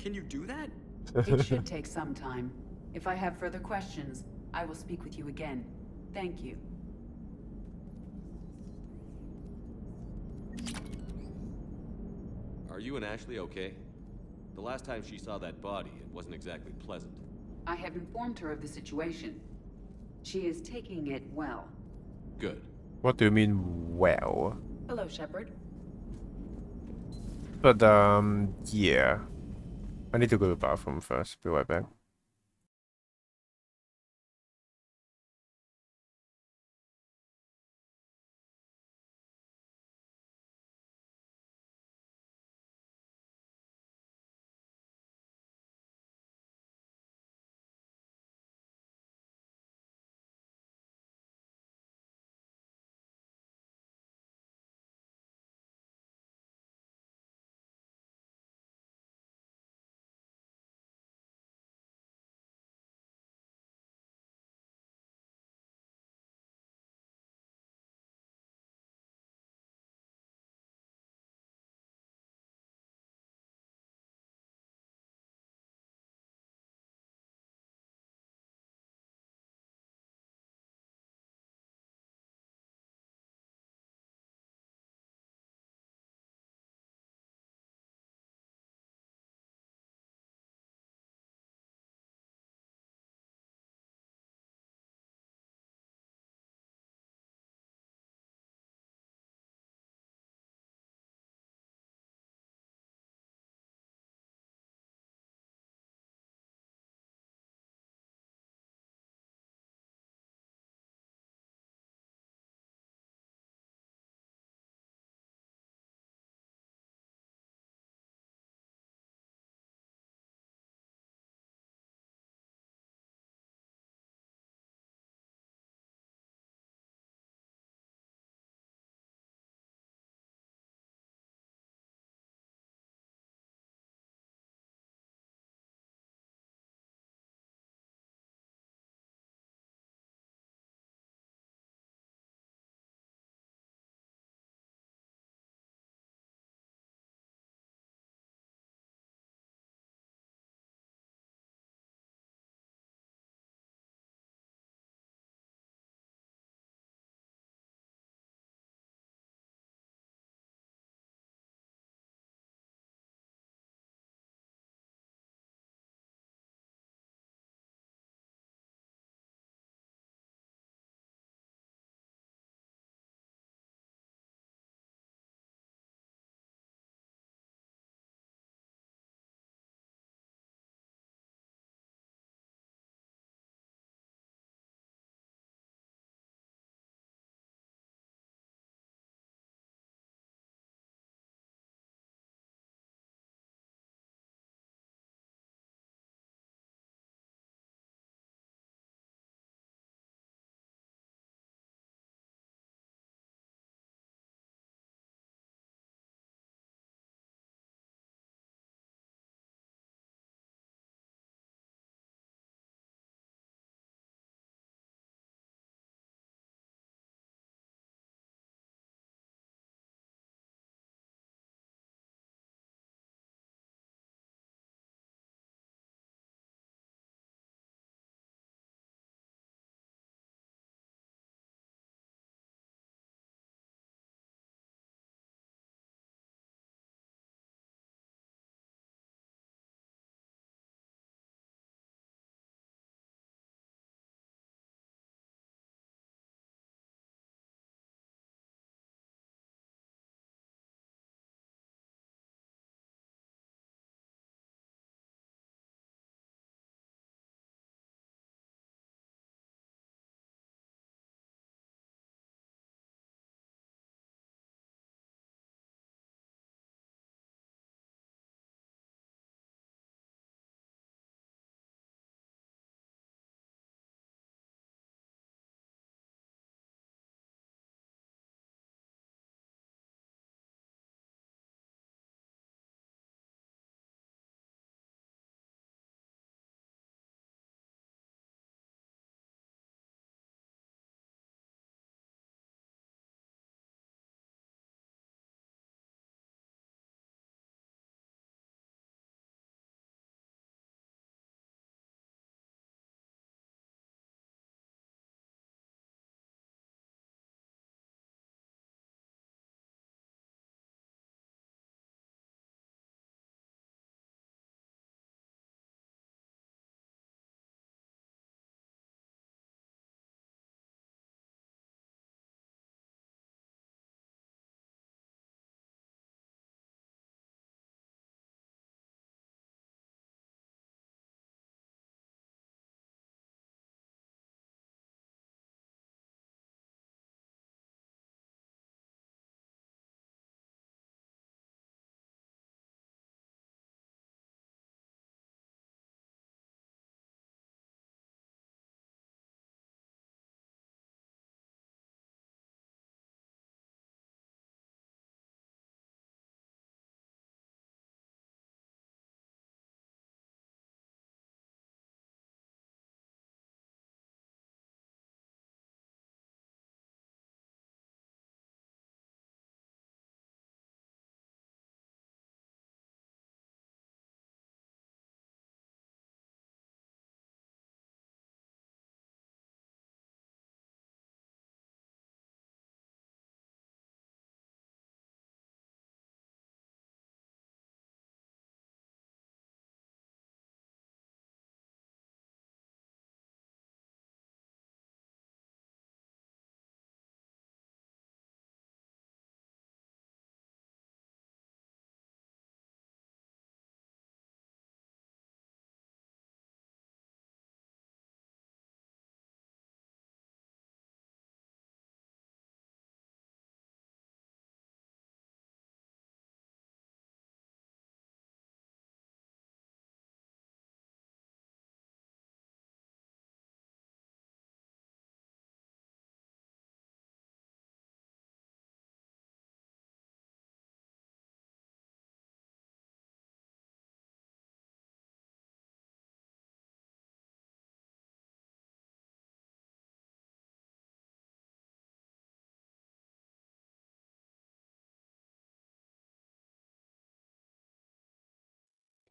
Can you do that? It should take some time. If I have further questions, I will speak with you again. Thank you. Are you and Ashley okay? The last time she saw that body, it wasn't exactly pleasant. I have informed her of the situation. She is taking it well. Good. What do you mean, well? Hello, Shepard. But, yeah. I need to go to the bathroom first. Be right back.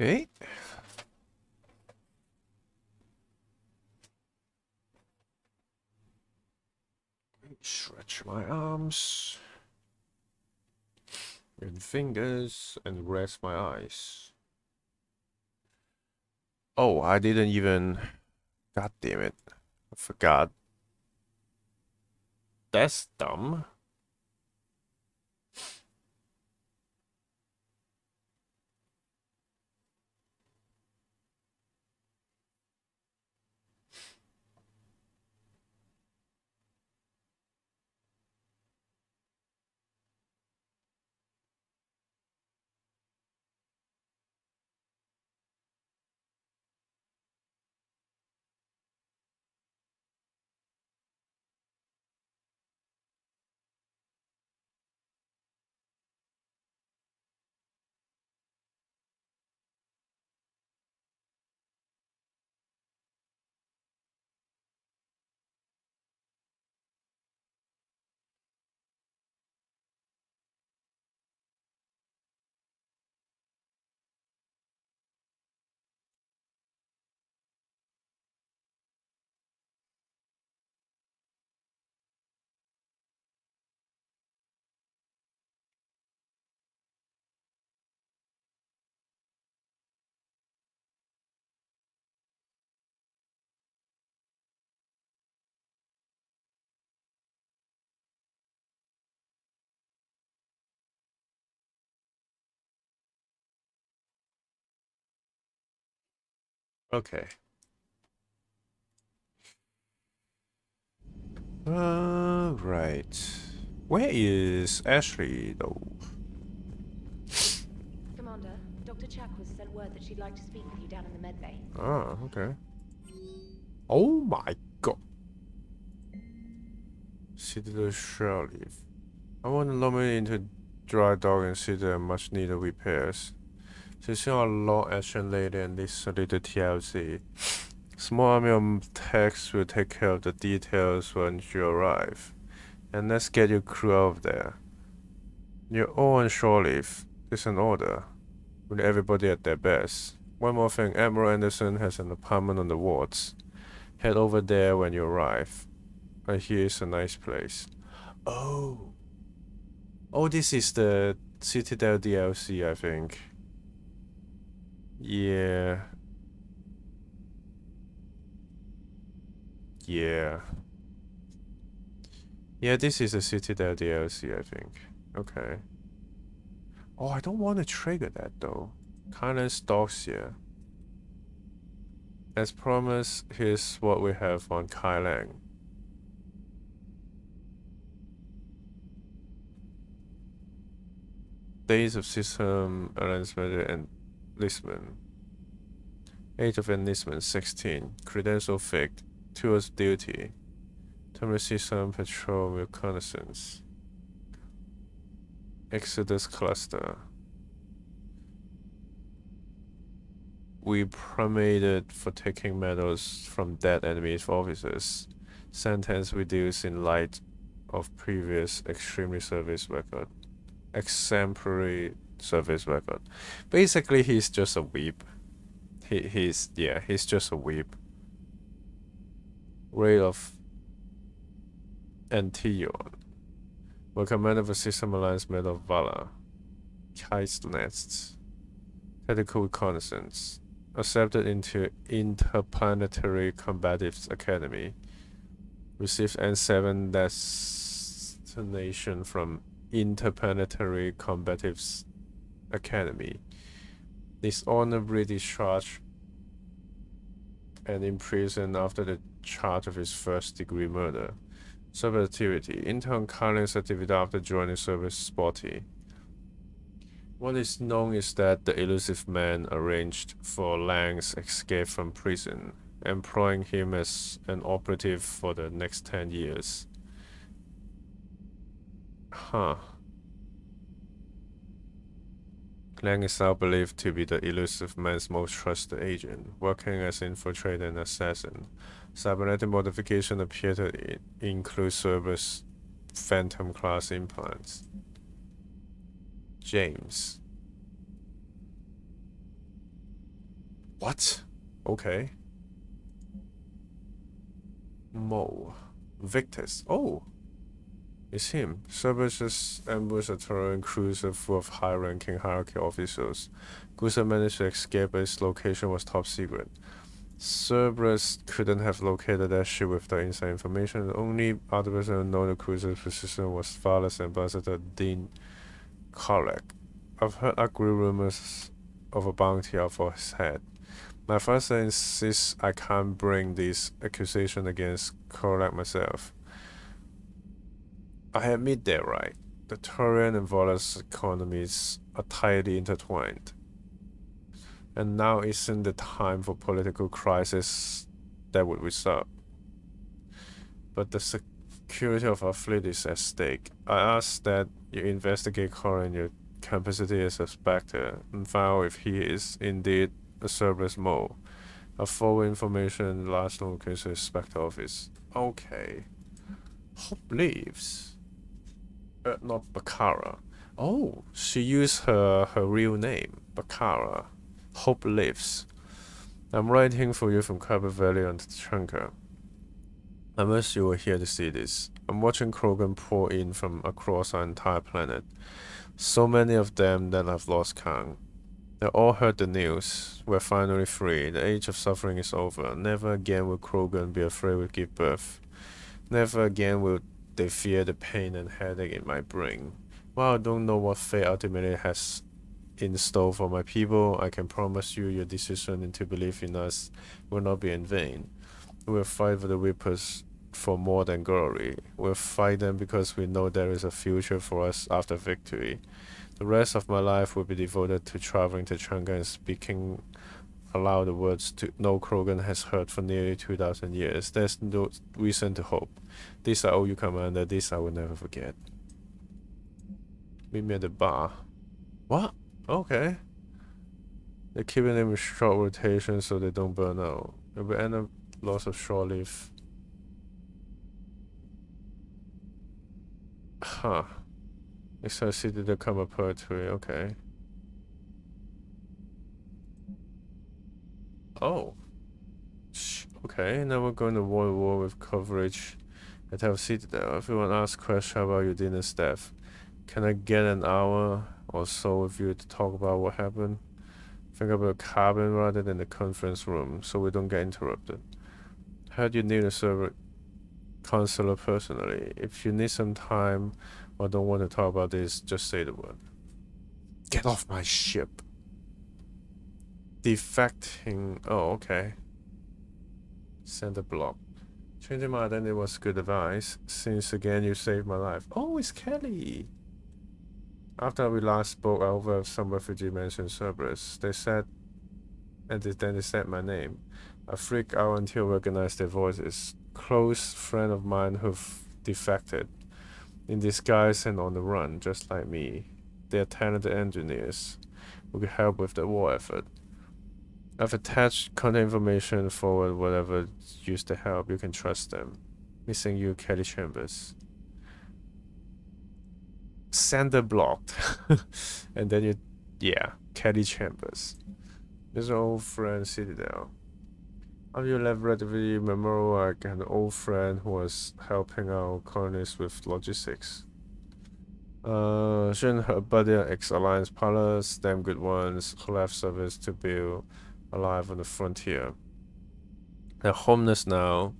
Okay. Stretch my arms and fingers and rest my eyes. Oh, I didn't even. God damn it. I forgot. That's dumb. Okay. Right. Where is Ashley, though? Commander, Dr. Chakwas sent word that she'd like to speak with you down in the medbay. Ah, okay. Oh my god. Citadel Sheriff. I want to nominate into dry dock and see the much needed repairs. She's a long action lady and this little TLC. Small army of techs will take care of the details when you arrive. And let's get your crew out of there. You're all on shore leave. It's an order. With everybody at their best. One more thing, Admiral Anderson has an apartment on the wards. Head over there when you arrive. I hear it's a nice place. Oh. Oh, this is the Citadel DLC, I think. Yeah. Yeah. Yeah, this is a Citadel DLC, I think. Okay. Oh, I don't want to trigger that though. Kinda stalks here. As promised, here's what we have on Kai Lang. Days of system enlistment and enlistment. Age of enlistment 16. Credential faked. Tours duty. Terminal system patrol reconnaissance. Exodus cluster. We promoted for taking medals from dead enemy officers. Sentence reduced in light of previous extremely service record. Exemplary service record. Basically, he's just a weep. He's just a weep. Rate of Antion. Were commander for System Alliance Medal of Valor. Kite's Nests. Tactical reconnaissance. Accepted into Interplanetary Combatives Academy. Received N7 destination from Interplanetary Combatives Academy. Dishonorably discharged and imprisoned after the charge of his first-degree murder. Service activity. Intern Carling certificate after joining service sporty. What is known is that the elusive man arranged for Lang's escape from prison, employing him as an operative for the next 10 years. Huh. Lang is now believed to be the elusive man's most trusted agent, working as infiltrator and assassin. Cybernetic modification appear to include Cerberus Phantom class implants. James. What? Okay. Mo. Victus. Oh, it's him. Cerberus just ambushed a Turian cruiser full of high-ranking hierarchy officials. Gusa managed to escape, but its location was top secret. Cerberus couldn't have located that ship without inside information. The only other person who knew the cruiser's position was Farless Ambassador Dean Karlak. I've heard ugly rumors of a bounty out for his head. My father insists I can't bring this accusation against Karlak myself. I admit they're right. The Turian and Volos economies are tightly intertwined. And now isn't the time for political crisis that would result. But the security of our fleet is at stake. I ask that you investigate Cora in your capacity as a Spectre and find out if he is indeed a Cerberus mole. A forward information last location is Spectre office. Okay. Hope leaves. Not Bakara. Oh, she used her real name, Bakara. Hope lives. I'm writing for you from Cabo Valley on Tachanka. I wish you were here to see this. I'm watching Krogan pour in from across our entire planet. So many of them that I've lost count. They all heard the news. We're finally free. The age of suffering is over. Never again will Krogan be afraid to give birth. Never again will they fear the pain and headache it might bring. While I don't know what fate ultimately has in store for my people, I can promise you your decision to believe in us will not be in vain. We will fight for the Reapers for more than glory. We'll fight them because we know there is a future for us after victory. The rest of my life will be devoted to traveling to Chang'e and speaking aloud the words to no Krogan has heard for nearly 2,000 years. There's no reason to hope. This I owe you, Commander. This I will never forget. Meet me at the bar. What? Okay. They're keeping them in short rotation so they don't burn out. It will end up loss of shore leave. Huh. Next time I see that they come a poetry. Okay. Oh. Okay, now we're going to war with coverage at our Citadel. Everyone asks questions about your dinner staff. Can I get an hour or so with you to talk about what happened? Think about a cabin rather than the conference room so we don't get interrupted. Heard you need a server counselor personally. If you need some time or don't want to talk about this, just say the word. Get off my ship. Defecting. Oh, okay. Send a block. Changing my identity was good advice, since again you saved my life. Oh, it's Kelly! After we last spoke, I overheard some refugee mention Cerberus. They said, and then they said my name. I freaked out until I recognized their voices. Close friend of mine who've defected, in disguise and on the run, just like me. They're talented engineers who can help with the war effort. I've attached contact information forward whatever used to help. You can trust them. Missing you, Kelly Chambers. Sender blocked. And then you, yeah, Kelly Chambers. This is an old friend, Citadel. After you left relatively memorable, I had an old friend who was helping out colonists with logistics. She and her buddy are ex-Alliance pilots, damn good ones, who left service to build alive on the frontier. They're homeless now,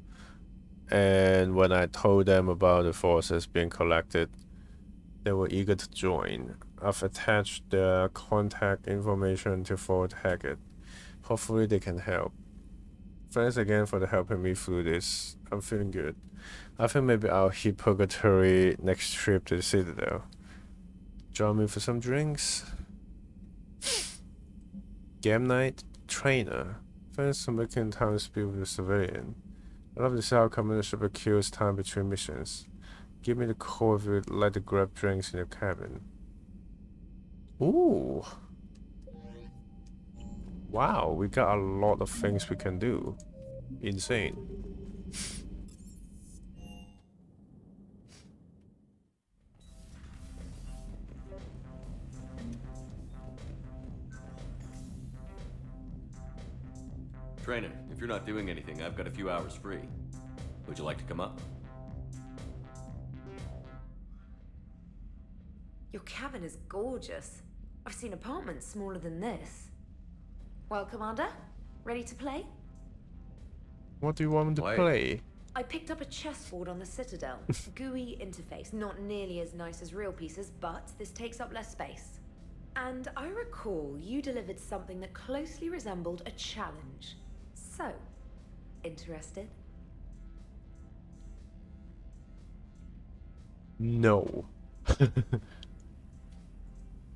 and when I told them about the forces being collected, they were eager to join. I've attached their contact information to forward Hackett. Hopefully they can help. Thanks again for helping me through this. I'm feeling good. I think maybe I'll hit purgatory next trip to the Citadel. Join me for some drinks. Game night. Traynor. Thanks for making time to speak with the civilian. I love to see how commandership kills time between missions. Give me the call if you'd like to grab drinks in your cabin. Ooh. Wow, we got a lot of things we can do. Insane. Traynor, if you're not doing anything, I've got a few hours free. Would you like to come up? Your cabin is gorgeous. I've seen apartments smaller than this. Well, Commander, ready to play? What do you want me to play? I picked up a chessboard on the Citadel. GUI interface, not nearly as nice as real pieces, but this takes up less space. And I recall you delivered something that closely resembled a challenge. So, interested? No.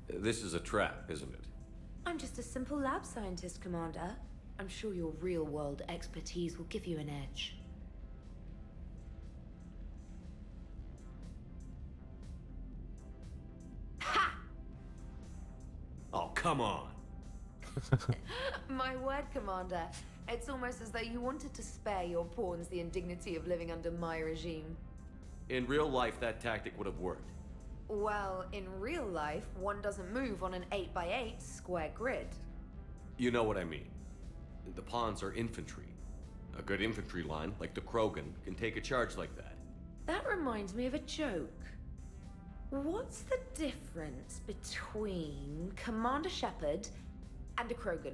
This is a trap, isn't it? I'm just a simple lab scientist, Commander. I'm sure your real-world expertise will give you an edge. Oh, come on. My word, Commander. It's almost as though you wanted to spare your pawns the indignity of living under my regime. In real life, that tactic would have worked. Well, in real life, one doesn't move on an 8x8 square grid. You know what I mean. The pawns are infantry. A good infantry line, like the Krogan, can take a charge like that. That reminds me of a joke. What's the difference between Commander Shepard and a Krogan?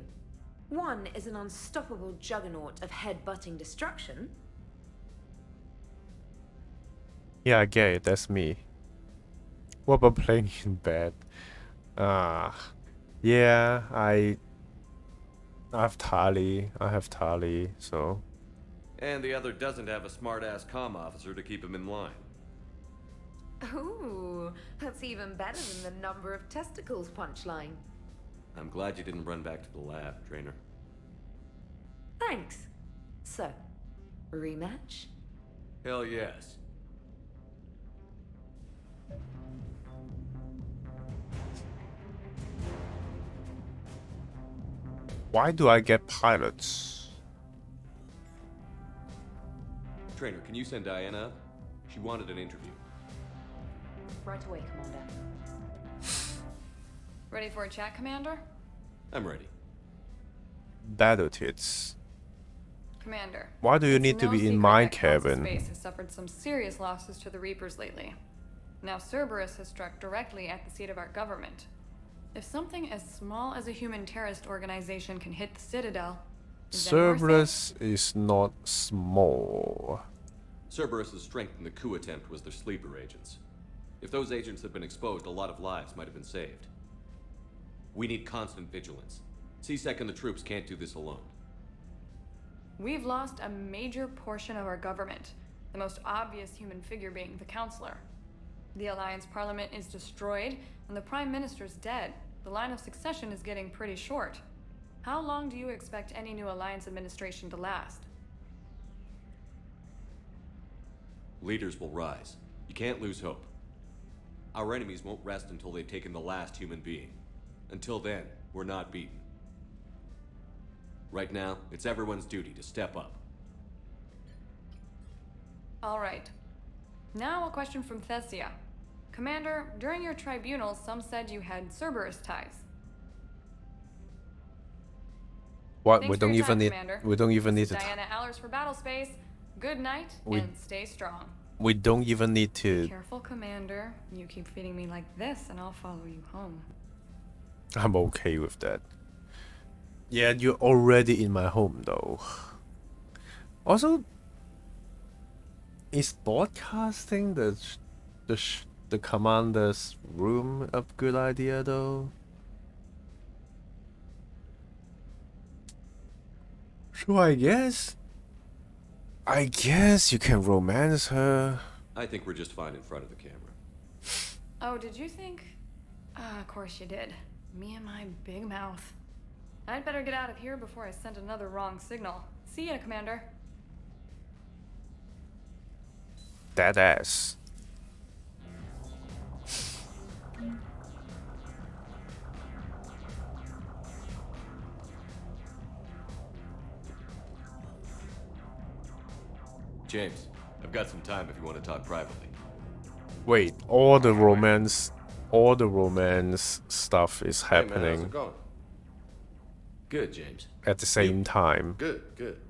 One is an unstoppable juggernaut of head-butting destruction. Yeah, I get it. That's me. What about playing in bed? Yeah, I have Tali. So. And the other doesn't have a smart-ass comm officer to keep him in line. Ooh, that's even better than the number of testicles punchline. I'm glad you didn't run back to the lab, Traynor. Thanks. So, rematch? Hell yes. Why do I get pilots? Traynor, can you send Diana up? She wanted an interview. Right away, Commander. Ready for a chat, Commander? I'm ready. Battle tits. Commander. Why do you need to be in my cabin? Space has suffered some serious losses to the Reapers lately. Now Cerberus has struck directly at the seat of our government. If something as small as a human terrorist organization can hit the Citadel, Cerberus is not small. Cerberus's strength in the coup attempt was their sleeper agents. If those agents had been exposed, a lot of lives might have been saved. We need constant vigilance. C-Sec and the troops can't do this alone. we've lost a major portion of our government, the most obvious human figure being the Counselor. The Alliance Parliament is destroyed, and the Prime Minister's dead. The line of succession is getting pretty short. How long do you expect any new Alliance administration to last? Leaders will rise. You can't lose hope. Our enemies won't rest until they've taken the last human being. Until then, we're not beaten. Right now, it's everyone's duty to step up. All right. Now a question from Thessia. Commander, during your tribunal, some said you had Cerberus ties. What? Thanks We for don't your even time, need. Commander. We don't even This need is to. Diana Allers for Battle Space. Good night, and stay strong. We don't even need to. Careful, Commander. You keep feeding me like this, and I'll follow you home. I'm okay with that. Yeah, you're already in my home though. Also, is broadcasting the commander's room a good idea though? So I guess you can romance her. I think we're just fine in front of the camera. Oh, did you think? Of course you did. Me and my big mouth. I'd better get out of here before I send another wrong signal. See ya, Commander. That ass. James, I've got some time if you want to talk privately. Wait, all the romance stuff is happening. Hey man, how's it going? Good, James. at the same time. Good, good.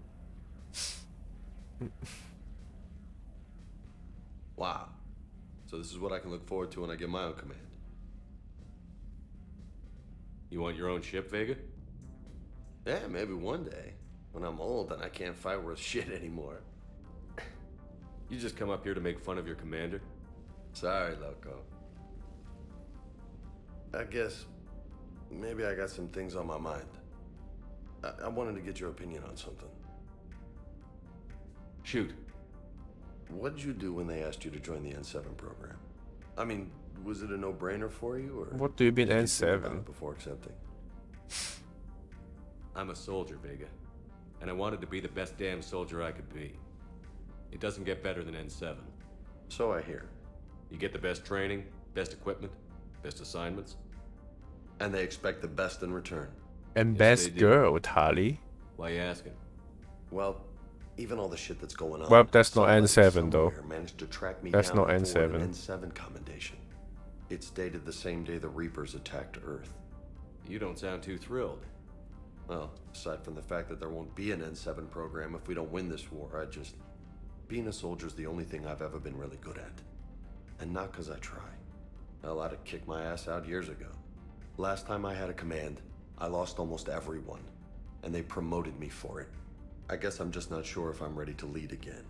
Wow. So this is what I can look forward to when I get my own command. You want your own ship, Vega? Yeah, maybe one day. When I'm old and I can't fight worth shit anymore. You just come up here to make fun of your commander? Sorry, Loco. I guess maybe I got some things on my mind. I wanted to get your opinion on something. Shoot. What did you do when they asked you to join the N7 program? I mean, was it a no-brainer for you, or What do you mean did you think about N7? it before accepting? I'm a soldier, Vega. And I wanted to be the best damn soldier I could be. It doesn't get better than N7. So I hear. You get the best training, best equipment, best assignments. And they expect the best in return. And Yes, best they do. girl, Tali. Why you asking? Well, even all the shit that's going on. Well, that's not somebody N7 though. somewhere managed to track me That's down not and forward N7. an N7 commendation. It's dated the same day the Reapers attacked Earth. You don't sound too thrilled. Well, aside from the fact that there won't be an N7 program if we don't win this war, being a soldier's the only thing I've ever been really good at. And not because I try. Hell, I'd have kicked my ass out years ago. Last time I had a command, I lost almost everyone. And they promoted me for it. I guess I'm just not sure if I'm ready to lead again.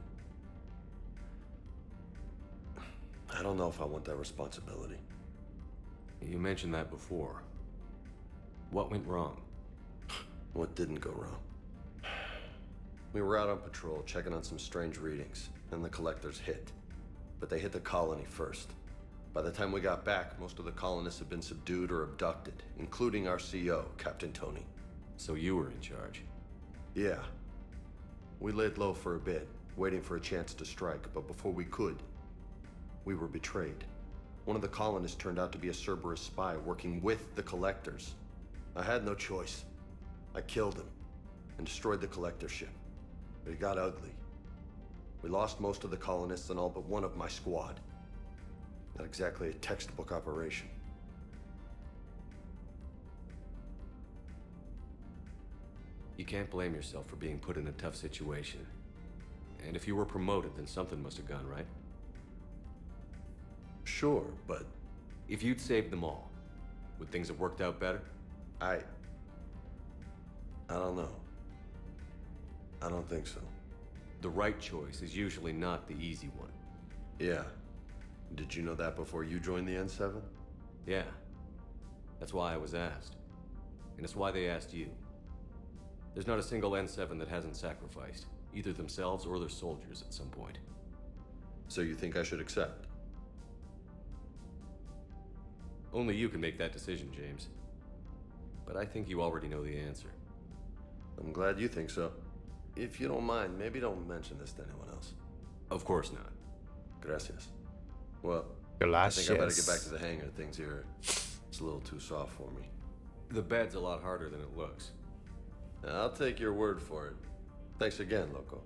I don't know if I want that responsibility. You mentioned that before. What went wrong? What didn't go wrong? We were out on patrol, checking on some strange readings, and the collectors hit. But they hit the colony first. By the time we got back, most of the colonists had been subdued or abducted, including our CO, Captain Tony. So you were in charge? Yeah. We laid low for a bit, waiting for a chance to strike, but before we could, we were betrayed. One of the colonists turned out to be a Cerberus spy working with the collectors. I had no choice. I killed him and destroyed the collector ship. But it got ugly. We lost most of the colonists and all but one of my squad. Not exactly a textbook operation. You can't blame yourself for being put in a tough situation. And if you were promoted, then something must have gone right. Sure, but if you'd saved them all, would things have worked out better? I don't know. I don't think so. The right choice is usually not the easy one. Yeah. Did you know that before you joined the N7? Yeah. That's why I was asked. And it's why they asked you. There's not a single N7 that hasn't sacrificed, either themselves or their soldiers at some point. So you think I should accept? Only you can make that decision, James. But I think you already know the answer. I'm glad you think so. If you don't mind, maybe don't mention this to anyone else. Of course not. Gracias. Well, Gracias. I think I better get back to the hangar. Things here, it's a little too soft for me. The bed's a lot harder than it looks. I'll take your word for it. Thanks again, Loco.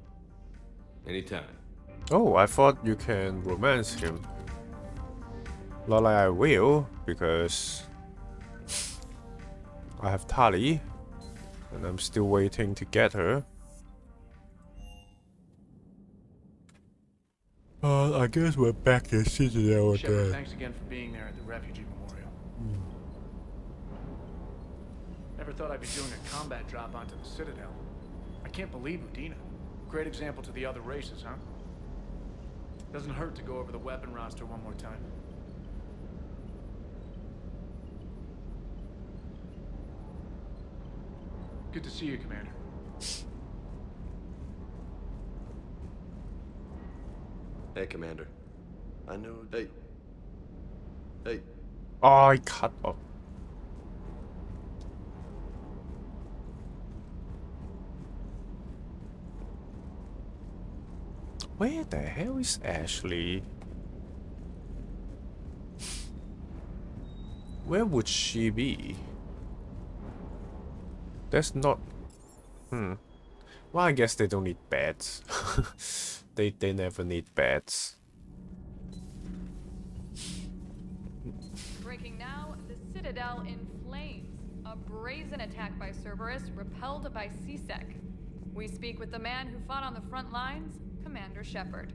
Anytime. Oh, I thought you can romance him. Not like I will, because I have Tali, and I'm still waiting to get her. I guess we're back in Citadel Shepard, again. thanks again for being there at the refugee memorial. Never thought I'd be doing a combat drop onto the Citadel. I can't believe Udina. Great example to the other races, huh? Doesn't hurt to go over the weapon roster one more time. Good to see you, Commander. Hey, Commander. I knew... Hey. Hey. Oh, I cut off. Where the hell is Ashley? Where would she be? That's not... Well, I guess they don't need beds. They never need beds. Breaking now, the Citadel in flames. A brazen attack by Cerberus repelled by CSEC. We speak with the man who fought on the front lines, Commander Shepard.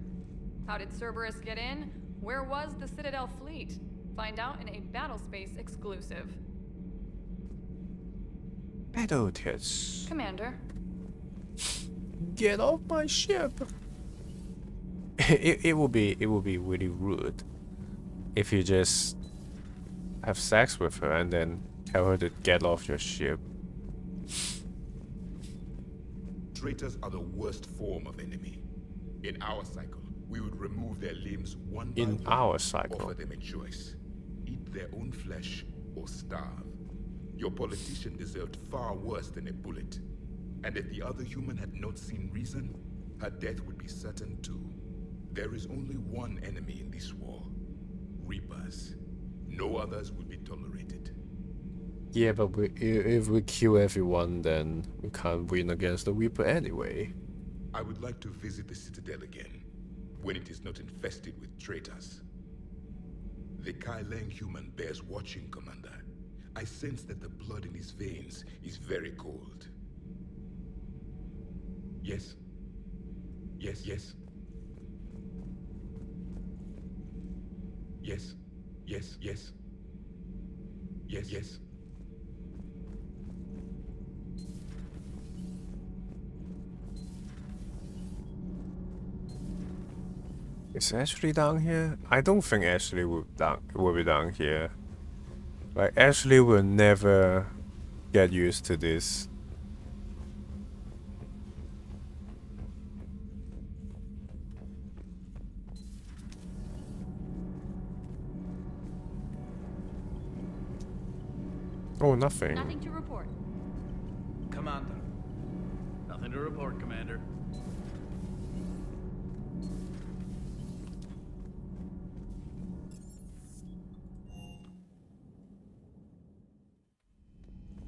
How did Cerberus get in? Where was the Citadel fleet? Find out in a Battlespace exclusive. Battle tits. Commander. Get off my ship. it will be really rude if you just have sex with her and then tell her to get off your ship. Traitors are the worst form of enemy. In our cycle, we would remove their limbs one by one. In our cycle. Offer them a choice. Eat their own flesh or starve. Your politician deserved far worse than a bullet. And if the other human had not seen reason, her death would be certain too. There is only one enemy in this war. Reapers. No others will be tolerated. Yeah, but if we kill everyone, then we can't win against the Reaper anyway. I would like to visit the Citadel again, when it is not infested with traitors. The Kai Lang human bears watching, Commander. I sense that the blood in his veins is very cold. Yes? Yes, yes. Yes, yes, yes. Yes, yes. Is Ashley down here? I don't think Ashley will be down here. Like, Ashley will never get used to this. Oh, nothing. Nothing to report. Commander. Nothing to report, Commander.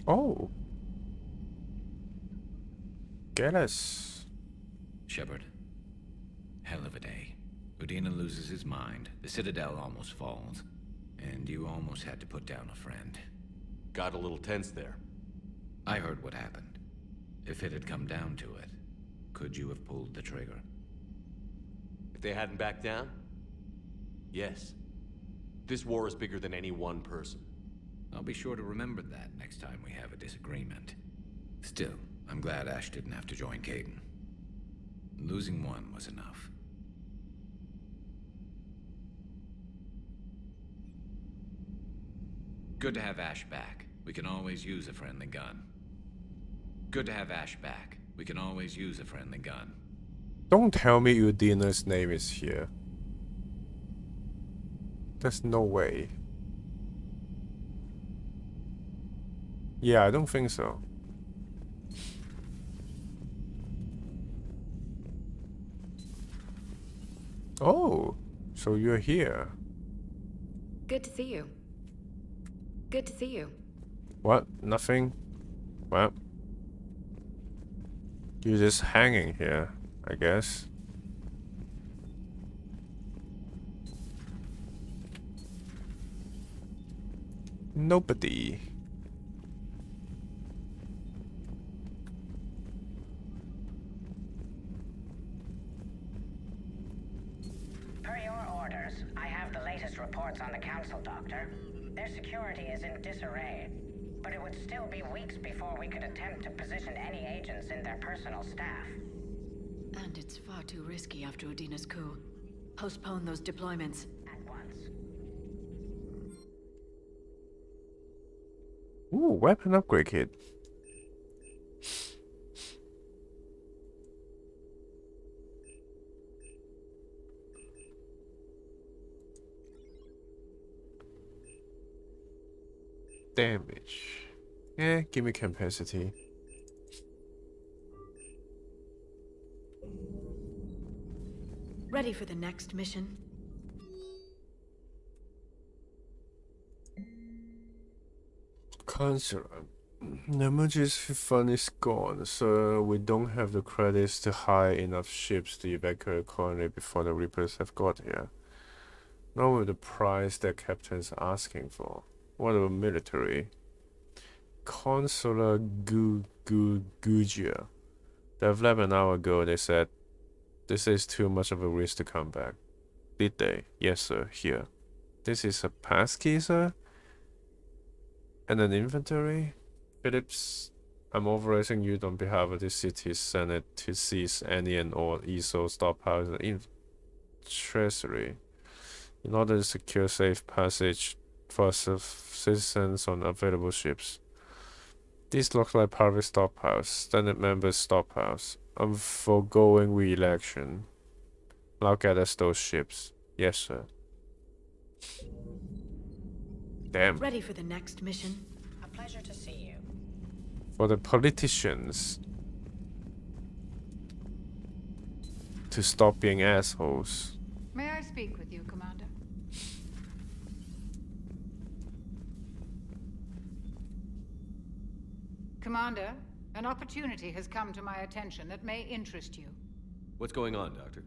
Oh. Get us. Shepard. Hell of a day. Udina loses his mind, the Citadel almost falls, and you almost had to put down a friend. Got a little tense there. I heard what happened. If it had come down to it, could you have pulled the trigger? If they hadn't backed down? Yes. This war is bigger than any one person. I'll be sure to remember that next time we have a disagreement. Still, I'm glad Ash didn't have to join Caden. Losing one was enough. Good to have Ash back. We can always use a friendly gun. Good to have Ash back. We can always use a friendly gun. Don't tell me Udina's name is here. There's no way. Yeah, I don't think so. Oh, so you're here. Good to see you. Good to see you. What? Nothing? Well, you're just hanging here, I guess. Nobody. Per your orders, I have the latest reports on the Council, Doctor. Their security is in disarray, but it would still be weeks before we could attempt to position any agents in their personal staff. And it's far too risky after Udina's coup. Postpone those deployments. At once. Ooh, weapon upgrade kit. Damage. Yeah, give me capacity. Ready for the next mission? Counselor, the emergency fund is gone, so we don't have the credits to hire enough ships to evacuate the colony before the Reapers have got here. Not with the price that captain's asking for. What about military? Consular Gugia. They've left an hour ago. They said this is too much of a risk to come back. Did they? Yes, sir. Here. This is a passkey, sir? And an inventory? Phillips, I'm authorizing you on behalf of the city's senate to seize any and all ESO stockpiles in treasury in order to secure safe passage for citizens on available ships. These look like private stockpiles, standard members' stockpiles. I'm foregoing re-election. I'll get us those ships. Yes, sir. Damn. Ready for the next mission? A pleasure to see you. For the politicians to stop being assholes. May I speak with you, Commander? Commander, an opportunity has come to my attention that may interest you. What's going on, Doctor?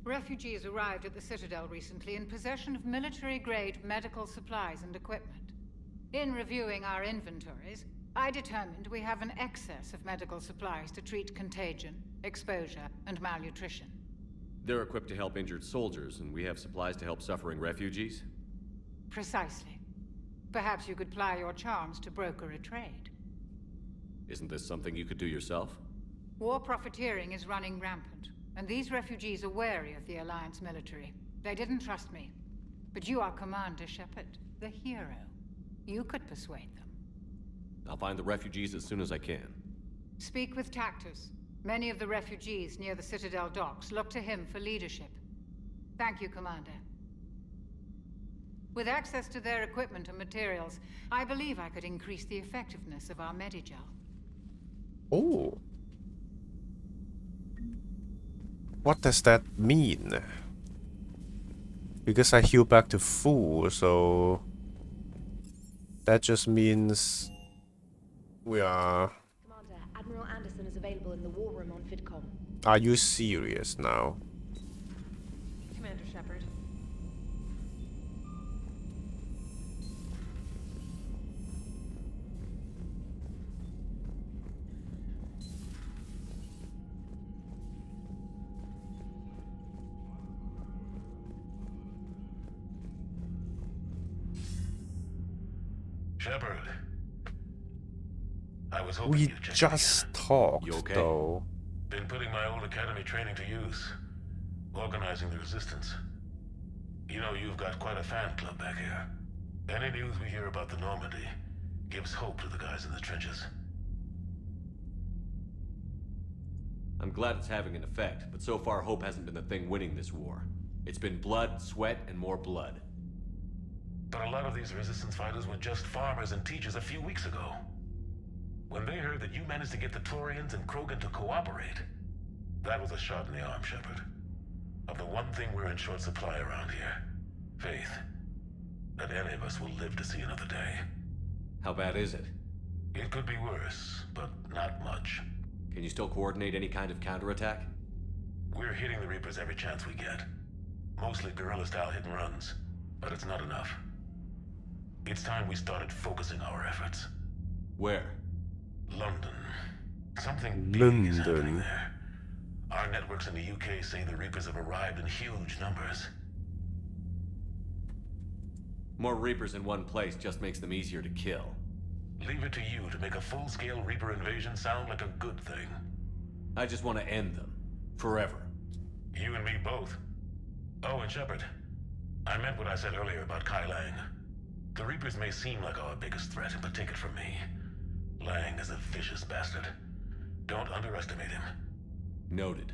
Refugees arrived at the Citadel recently in possession of military-grade medical supplies and equipment. In reviewing our inventories, I determined we have an excess of medical supplies to treat contagion, exposure, and malnutrition. They're equipped to help injured soldiers, and we have supplies to help suffering refugees? Precisely. Perhaps you could ply your charms to broker a trade. Isn't this something you could do yourself? War profiteering is running rampant, and these refugees are wary of the Alliance military. They didn't trust me. But you are Commander Shepard, the hero. You could persuade them. I'll find the refugees as soon as I can. Speak with Tactus. Many of the refugees near the Citadel docks look to him for leadership. Thank you, Commander. With access to their equipment and materials, I believe I could increase the effectiveness of our Medigel. Oh. What does that mean? Because I heal back to full, so that just means we are... Commander, Admiral Anderson is available in the war room on FidCom. Are you serious now? Commander Shepard. Shepard. I was hoping We you'd check just talked, You okay? though. Been putting my old academy training to use. Organizing the resistance. You know, you've got quite a fan club back here. Any news we hear about the Normandy gives hope to the guys in the trenches. I'm glad it's having an effect, but so far hope hasn't been the thing winning this war. It's been blood, sweat, and more blood. But a lot of these resistance fighters were just farmers and teachers a few weeks ago. When they heard that you managed to get the Turians and Krogan to cooperate, that was a shot in the arm, Shepard. Of the one thing we're in short supply around here, faith. That any of us will live to see another day. How bad is it? It could be worse, but not much. Can you still coordinate any kind of counterattack? We're hitting the Reapers every chance we get. Mostly guerrilla-style hit-and-runs, but it's not enough. It's time we started focusing our efforts. Where? London. Something big is happening there. Our networks in the UK say the Reapers have arrived in huge numbers. More Reapers in one place just makes them easier to kill. Leave it to you to make a full-scale Reaper invasion sound like a good thing. I just want to end them. Forever. You and me both. Oh, and Shepard. I meant what I said earlier about Kai Lang. The Reapers may seem like our biggest threat, but take it from me. Lang is a vicious bastard. Don't underestimate him. Noted.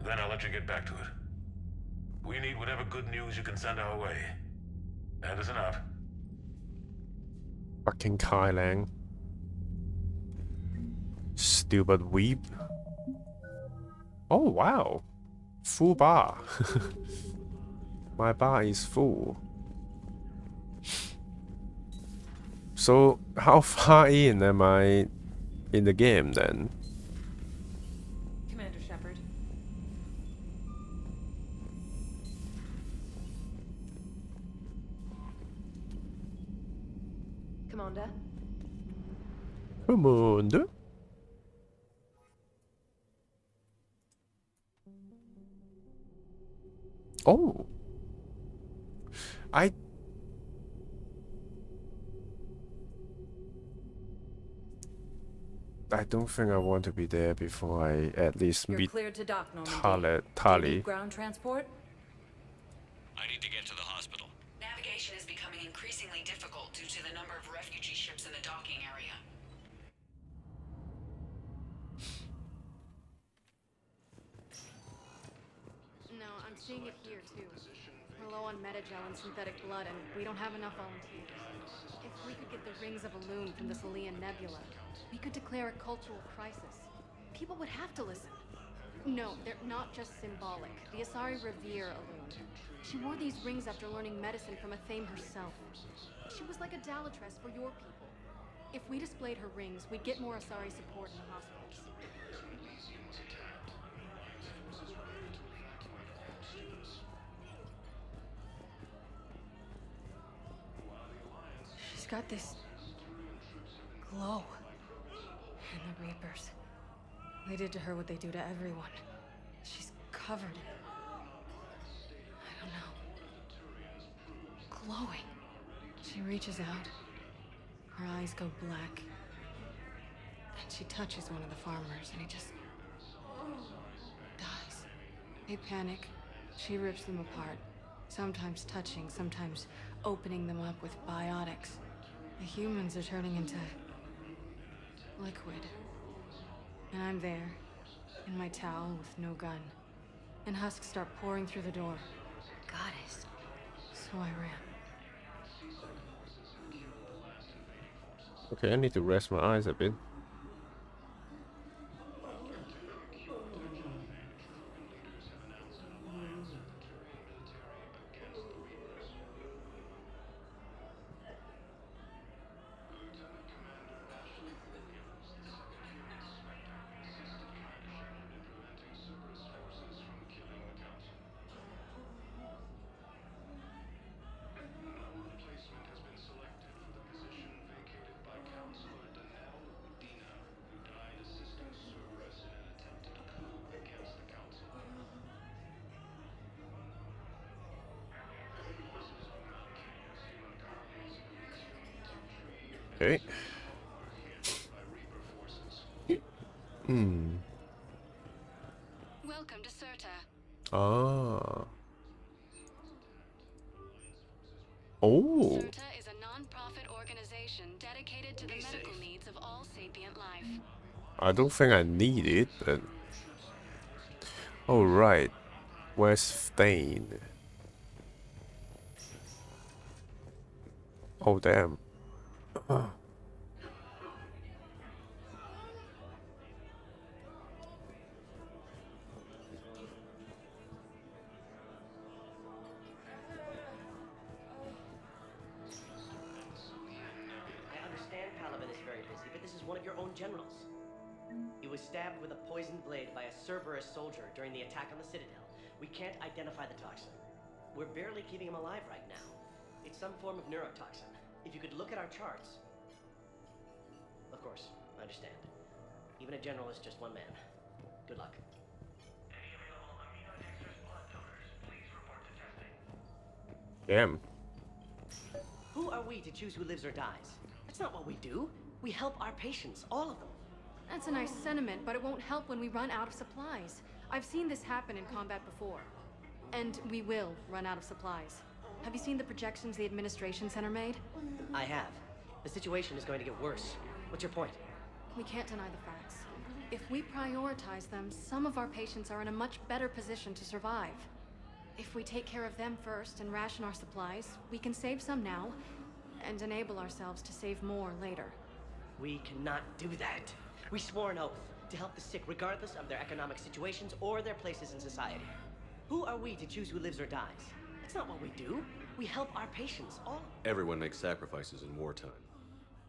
Then I'll let you get back to it. We need whatever good news you can send our way. Anderson out. Fucking Kai Lang. Stupid weep. Oh wow. Full bar. My bar is full. So how far in am I in the game then? Commander Shepard. Commander? Come on, dude. Oh. I don't think I want to be there before I at least You're meet cleared to dock, Normandy. Do you Tali. need ground transport? I need to get to the hospital. Navigation is becoming increasingly difficult due to the number of refugee ships in the docking area. No, I'm seeing it here too. We're low on metagel and synthetic blood, and we don't have enough volunteers. If we could get the rings of Elune from the Salian Nebula, we could declare a cultural crisis. People would have to listen. No, they're not just symbolic. The Asari revere Elune. She wore these rings after learning medicine from a Thane herself. She was like a Dalatress for your people. If we displayed her rings, we'd get more Asari support in the hospitals. She's got this glow. And the Reapers. They did to her what they do to everyone. She's covered. I don't know. Glowing. She reaches out. Her eyes go black. Then she touches one of the farmers and he just dies. They panic. She rips them apart. Sometimes touching, sometimes opening them up with biotics. The humans are turning into liquid. And I'm there, in my towel with no gun. And husks start pouring through the door. Goddess. So I ran. Okay, I need to rest my eyes a bit. Okay. Welcome to Cirta. Ah. Oh. Cirta is a non-profit organization dedicated to the medical needs of all sapient life. I don't think I need it, but... Oh, right. Where's Thane? Oh, damn. I understand Paladin is very busy, but this is one of your own generals. He was stabbed with a poisoned blade by a Cerberus soldier during the attack on the Citadel. We can't identify the toxin. We're barely keeping him alive right now. It's some form of neurotoxin. If you could look at our charts... Of course, I understand. Even a general is just one man. Good luck. Damn. Who are we to choose who lives or dies? That's not what we do. We help our patients, all of them. That's a nice sentiment, but it won't help when we run out of supplies. I've seen this happen in combat before. And we will run out of supplies. Have you seen the projections the administration center made? I have. The situation is going to get worse. What's your point? We can't deny the facts. If we prioritize them, some of our patients are in a much better position to survive. If we take care of them first and ration our supplies, we can save some now and enable ourselves to save more later. We cannot do that. We swore an oath to help the sick regardless of their economic situations or their places in society. Who are we to choose who lives or dies? That's not what we do. We help our patients, all. Everyone makes sacrifices in wartime.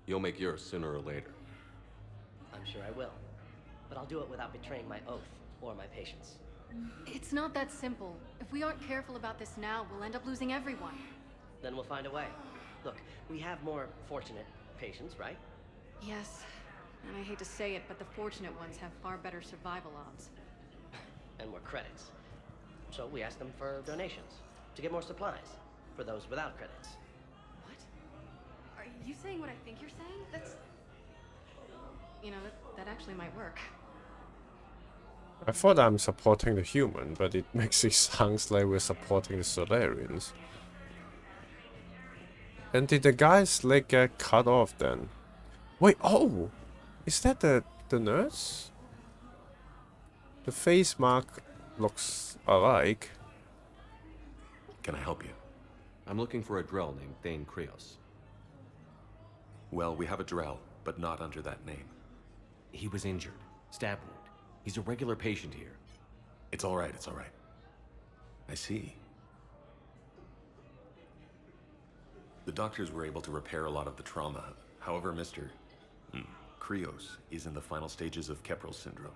You'll make yours sooner or later. I'm sure I will. But I'll do it without betraying my oath or my patients. It's not that simple. If we aren't careful about this now, we'll end up losing everyone. Then we'll find a way. Look, we have more fortunate patients, right? Yes, And I hate to say it, but the fortunate ones have far better survival odds. And more credits. So we asked them for donations to get more supplies for those without credits. What? Are you saying what I think you're saying? That's... You know, that actually might work. I thought I'm supporting the human, but it makes it sound like we're supporting the Solarians. And did the guy's leg get cut off then? Wait, oh! Is that the nurse? The face mark looks alike. Can I help you? I'm looking for a Drell named Thane Krios. Well, we have a Drell, but not under that name. He was injured. Stab wound. He's a regular patient here. It's all right, it's all right. I see. The doctors were able to repair a lot of the trauma. However, Mr. Krios is in the final stages of Keprel's syndrome.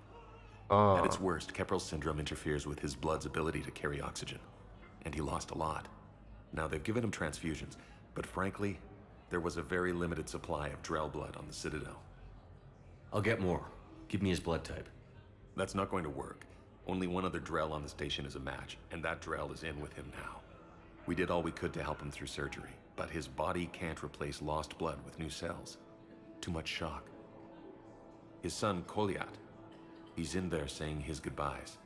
At its worst, Keprel's syndrome interferes with his blood's ability to carry oxygen. And he lost a lot. Now, they've given him transfusions, but frankly, there was a very limited supply of Drell blood on the Citadel. I'll get more. Give me his blood type. That's not going to work. Only one other Drell on the station is a match, and that Drell is in with him now. We did all we could to help him through surgery, but his body can't replace lost blood with new cells. Too much shock. His son, Kolyat, he's in there saying his goodbyes.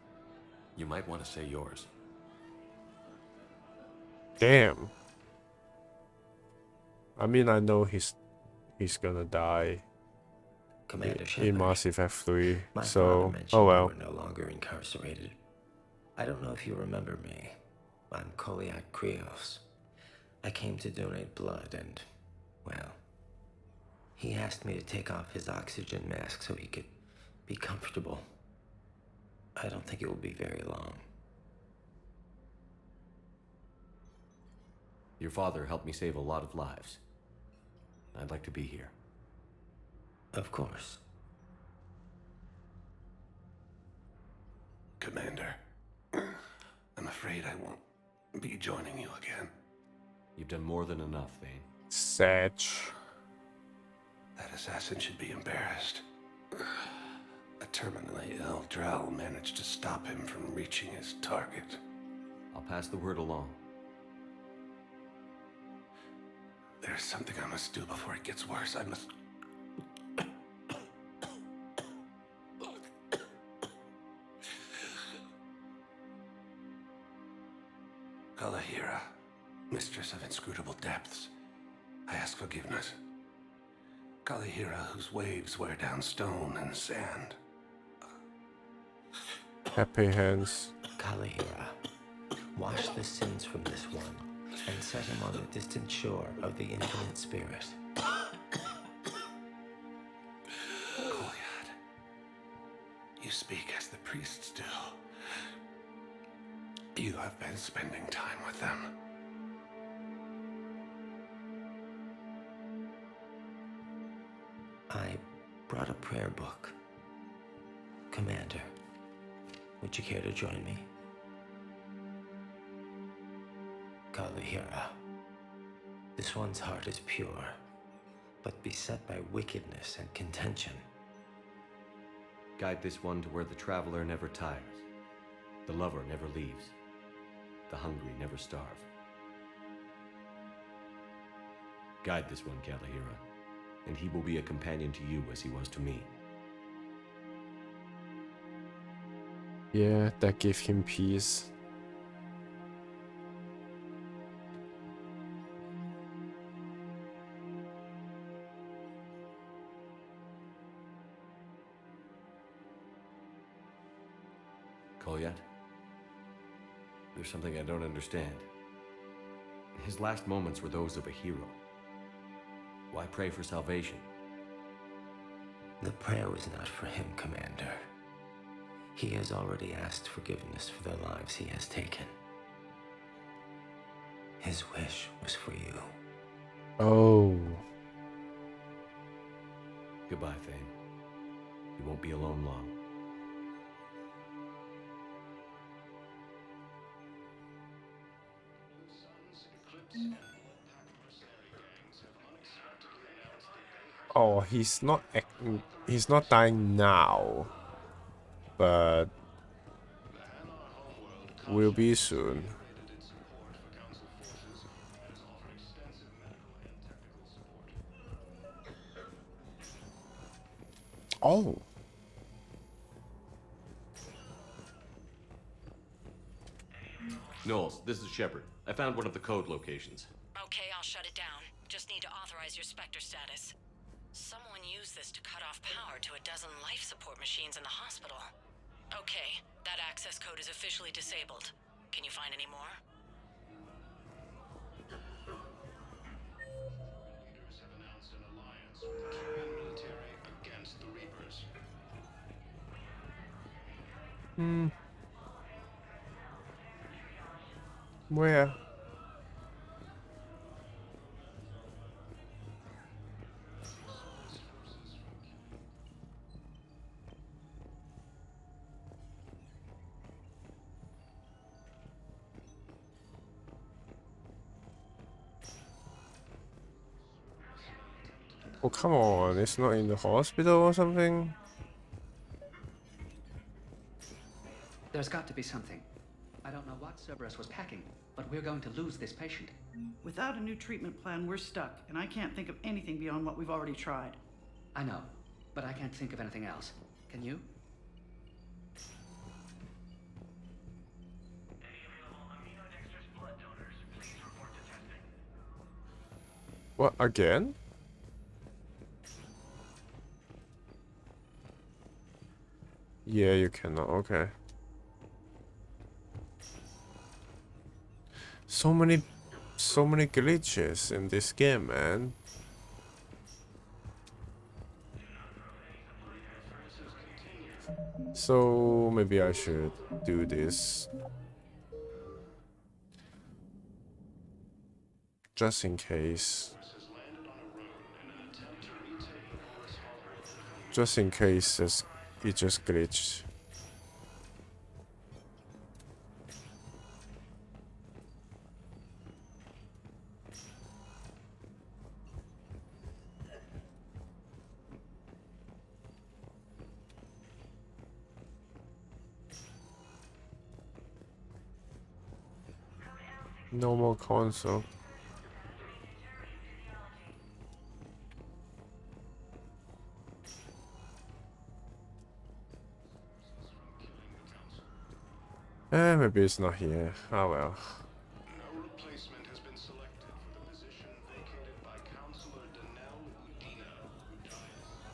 You might want to say yours. Damn. I mean, I know he's gonna die Commander in Shepard, Mass Effect 3, my so father mentioned oh well. you were no longer incarcerated. I don't know if you remember me. I'm Kolyat Krios. I came to donate blood and, well, he asked me to take off his oxygen mask so he could be comfortable. I don't think it will be very long. Your father helped me save a lot of lives. I'd like to be here. Of course. Commander, I'm afraid I won't be joining you again. You've done more than enough, Thane. Satch. That assassin should be embarrassed. A terminally ill Drell managed to stop him from reaching his target. I'll pass the word along. There's something I must do before it gets worse. I must... Kalahira, mistress of inscrutable depths, I ask forgiveness. Kalahira, whose waves wear down stone and sand. Happy hands. Kalahira, wash the sins from this one and set him on the distant shore of the infinite spirit. Kolyat, you speak as the priests do. You have been spending time with them. I brought a prayer book. Commander, would you care to join me? Kalahira, this one's heart is pure, but beset by wickedness and contention. Guide this one to where the traveler never tires, the lover never leaves, the hungry never starve. Guide this one, Kalahira, and he will be a companion to you as he was to me. Yeah, that gave him peace. Kolyat? There's something I don't understand. His last moments were those of a hero. Why pray for salvation? The prayer was not for him, Commander. He has already asked forgiveness for the lives he has taken. His wish was for you. Oh. Goodbye, Thane. You won't be alone long. Oh, he's not acting He's not dying now, but will be soon. Oh. Knowles, this is Shepard. I found one of the code locations. Okay, I'll shut it down. Just need to authorize your Spectre status. Someone used this to cut off power to a dozen life support machines in the hospital. Okay, that access code is officially disabled. Can you find any more? Leaders have announced an alliance with the Turian military against the Reapers. Where? Oh, come on. It's not in the hospital or something? There's got to be something. I don't know what Cerberus was packing, but we're going to lose this patient. Without a new treatment plan, we're stuck, and I can't think of anything beyond what we've already tried. I know, but I can't think of anything else. Can you? What, again? Yeah, you cannot. Okay. So many glitches in this game, man. So maybe I should do this just in case. Just in case it just glitched. No more console. Maybe it's not here. Oh well. No replacement has been selected for the position vacated by Counselor Danelle Udina, who died.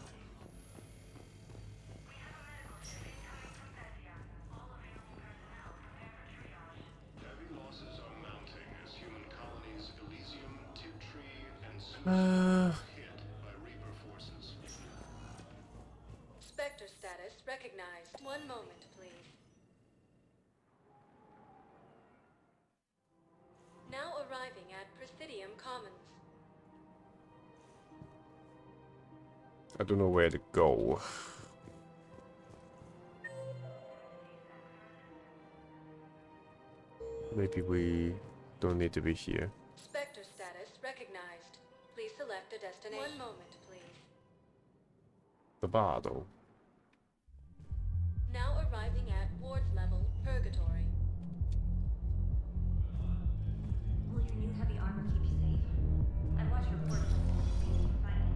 Heavy losses are mounting as human colonies Elysium, Tiptree, and Suicide hit by Reaper forces. Spectre status recognized. One moment, please. Now arriving at Presidium Commons. I don't know where to go. Maybe we don't need to be here. Spectre status recognized. Please select a destination. One moment, please. The battle. Now arriving at Ward's level, Purgatory. Will your new heavy armor keep you safe? I've watched reports of safety fighting.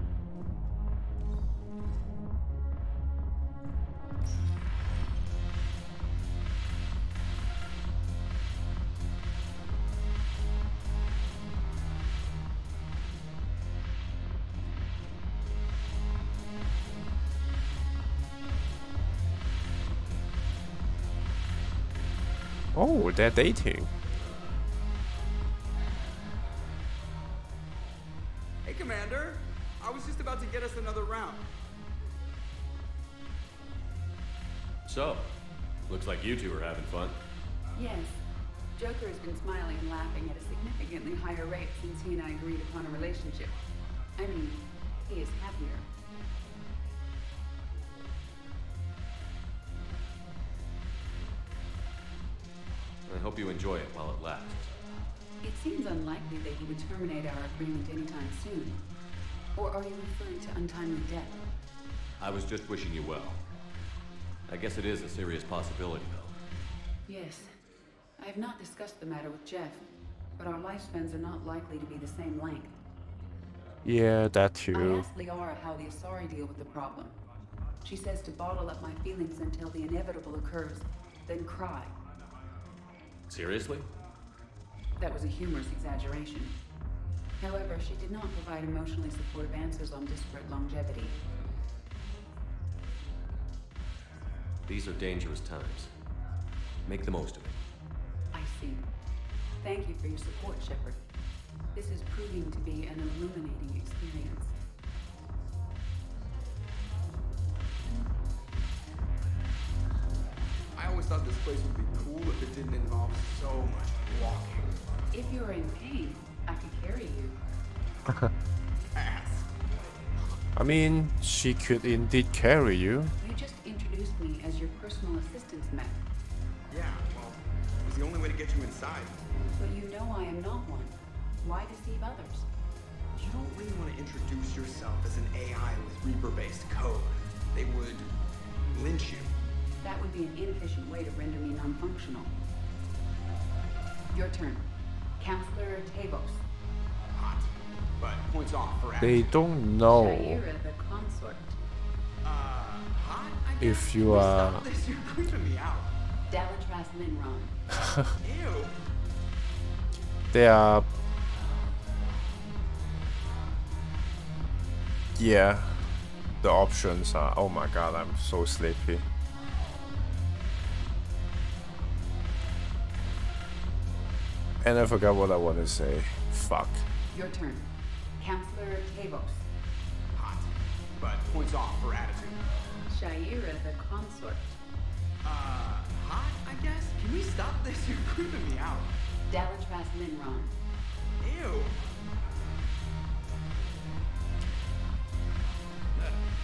Oh, they're dating. Hey, Commander. I was just about to get us another round. So, looks like you two are having fun. Yes. Joker has been smiling and laughing at a significantly higher rate since he and I agreed upon a relationship. I mean, he is happier. I hope you enjoy it while it lasts. It seems unlikely that he would terminate our agreement anytime soon. Or are you referring to untimely death? I was just wishing you well. I guess it is a serious possibility, though. Yes. I have not discussed the matter with Jeff, but our lifespans are not likely to be the same length. Yeah, that I too. asked Liara how the Asari deal with the problem. She says to bottle up my feelings until the inevitable occurs, then cry. Seriously? That was a humorous exaggeration. However, she did not provide emotionally supportive answers on disparate longevity. These are dangerous times. Make the most of it. I see. Thank you for your support, Shepard. This is proving to be an illuminating experience. I always thought this place would be cool if it didn't involve so much walking. If you're in pain, I could carry you. I mean, she could indeed carry you. You just introduced me as your personal assistance mech. Yeah, well, it was the only way to get you inside. But you know I am not one. Why deceive others? You don't really want to introduce yourself as an AI with Reaper-based code. They would lynch you. That would be an inefficient way to render me non-functional. Your turn. Counselor Tavos. Hot, but points off for They don't know Shaira the consort. Hot, I if guess? you are. Stop this, you're creeping me out. Dalatras Linron. Ew. They are. Yeah, the options are. Oh my god, I'm so sleepy. And I forgot what I want to say. Fuck. Your turn. Counselor Tavos. Hot, but points off for attitude. Shaira the consort. Hot, I guess? Can we stop this? You're creeping me out. Dalatras Linron. Ew.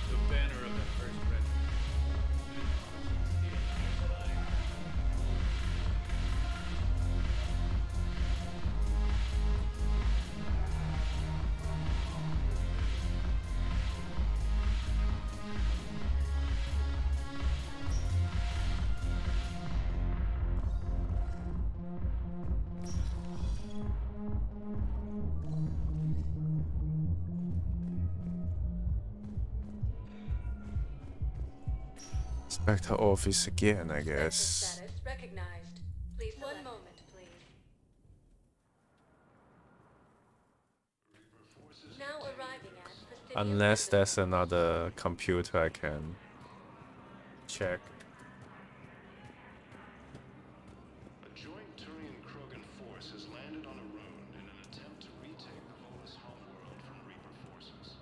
The banner of the first regiment. Back to office again, I guess. Status recognized. Please one moment, please. Now arriving at Presidium. Unless there's another computer I can check. A joint Turian-Krogan force has landed on a road in an attempt to retake Cola's homeworld from Reaper forces.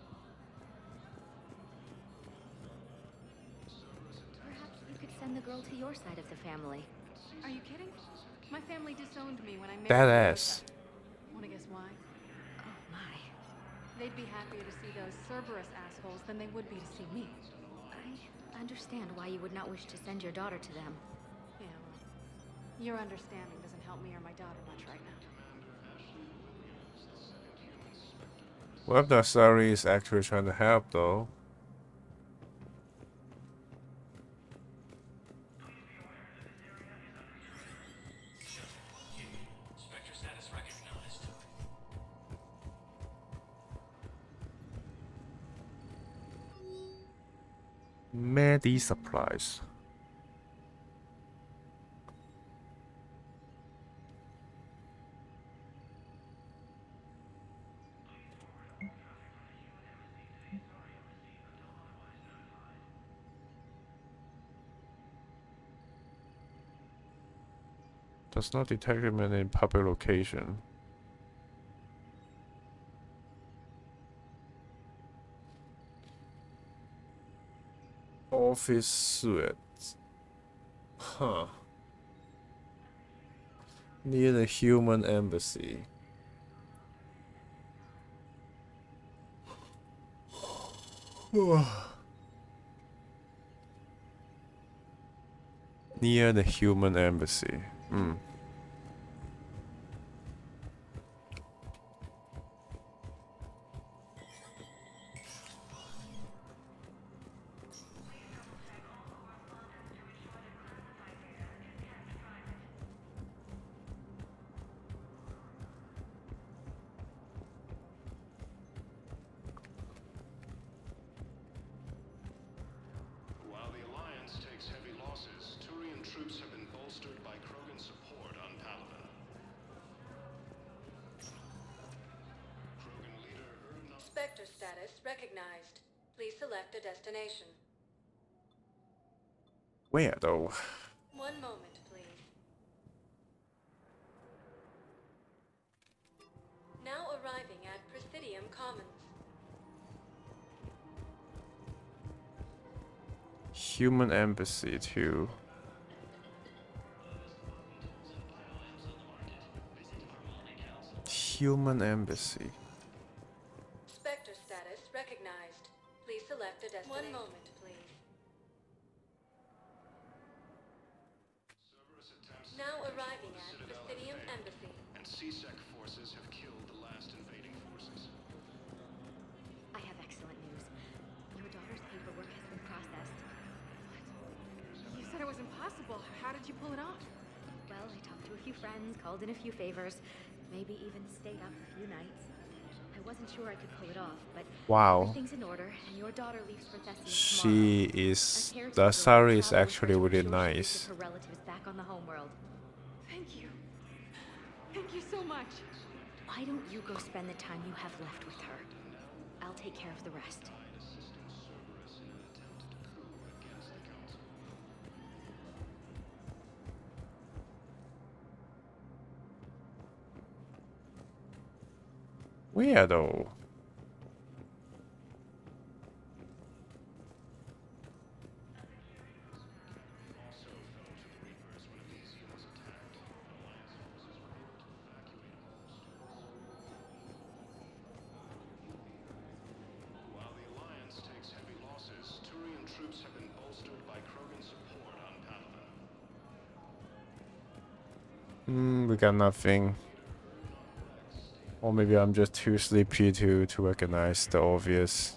Perhaps you could send the girl to your side of the family. Are you kidding? My family disowned me when I married Badass. Wanna guess why? Oh my. They'd be happier to see those Cerberus assholes than they would be to see me. I understand why you would not wish to send your daughter to them. Yeah, well, your understanding doesn't help me or my daughter much right now. What if the Asari is actually trying to help, though? Spectre status recognized. Medi supplies. Does not detect him in public location. Office suite. Huh. Near the human embassy. Near the human embassy. Hmm. status recognized. Please select a destination. Where though? One moment, please. Now arriving at Presidium Commons. Human embassy too. Human embassy. Spectre status recognized. Please select a destination. One moment, please. Now arriving at Presidium Embassy. And CSEC forces have killed the last invading forces. I have excellent news. Your daughter's paperwork has been processed. You said it was impossible. How did you pull it off? Well, I talked to a few friends, called in a few favors, maybe even stayed up a few nights. I wasn't sure I could pull it off, but wow. everything's in order, and your daughter leaves for Thessia She tomorrow. is. The salary is actually really nice. Her relatives back on the homeworld. Thank you. Thank you so much. Why don't you go spend the time you have left with her? I'll take care of the rest. Where though? While the Alliance takes heavy losses, Turian troops have been bolstered by Krogan support on Palaven. We got nothing. Or maybe I'm just too sleepy to recognize the obvious.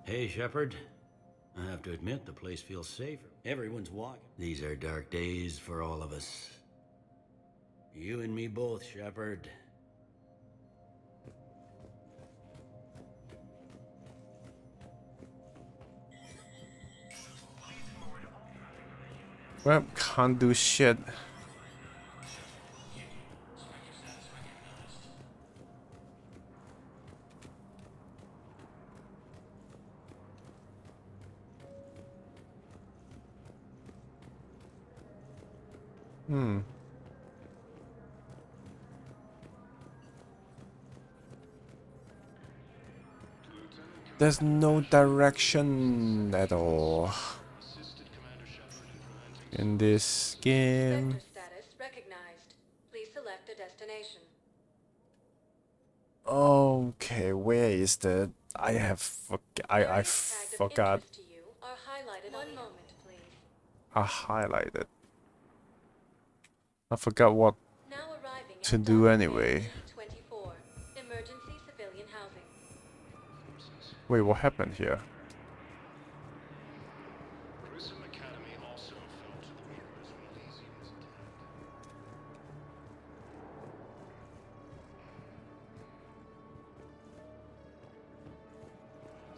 Hey, Shepard. I have to admit, the place feels safer. Everyone's walking. These are dark days for all of us. You and me both, Shepard. Well, can't do shit. There's no direction at all in this game. Spectre status recognized. Please select a destination. Okay, where is the? I forgot. To you are highlighted. One moment, please. I highlighted. I forgot what Now arriving to do anyway. 24. Emergency civilian housing. Wait, what happened here? Grissom Academy also fell to the Reapers when Elysium was attacked.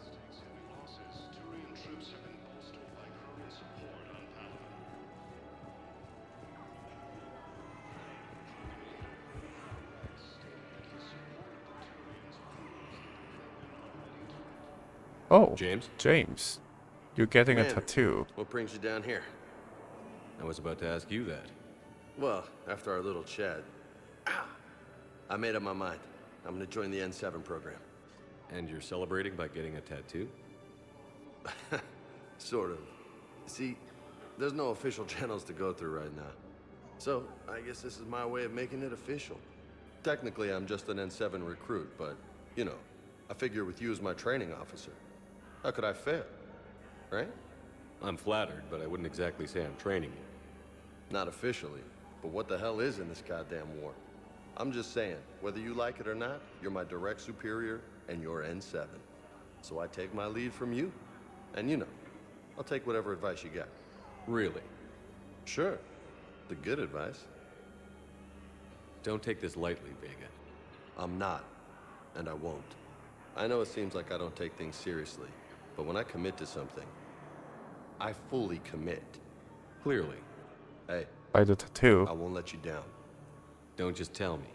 Takes heavy losses. Turian troops have been bolstered by Krogan support on Palaven. Oh, James? James, you're getting a Man, tattoo. What brings you down here? I was about to ask you that. Well, after our little chat, I made up my mind. I'm gonna join the N7 program. And you're celebrating by getting a tattoo? Sort of. See, there's no official channels to go through right now. So, I guess this is my way of making it official. Technically, I'm just an N7 recruit, but, you know, I figure with you as my training officer, how could I fail? Right? I'm flattered, but I wouldn't exactly say I'm training you. Not officially, but what the hell is in this goddamn war? I'm just saying, whether you like it or not, you're my direct superior, and you're N7. So I take my lead from you. And you know, I'll take whatever advice you got. Really? Sure. The good advice. Don't take this lightly, Vega. I'm not, and I won't. I know it seems like I don't take things seriously, but when I commit to something, I fully commit. Clearly. Hey. Like the tattoo. I won't let you down. Don't just tell me.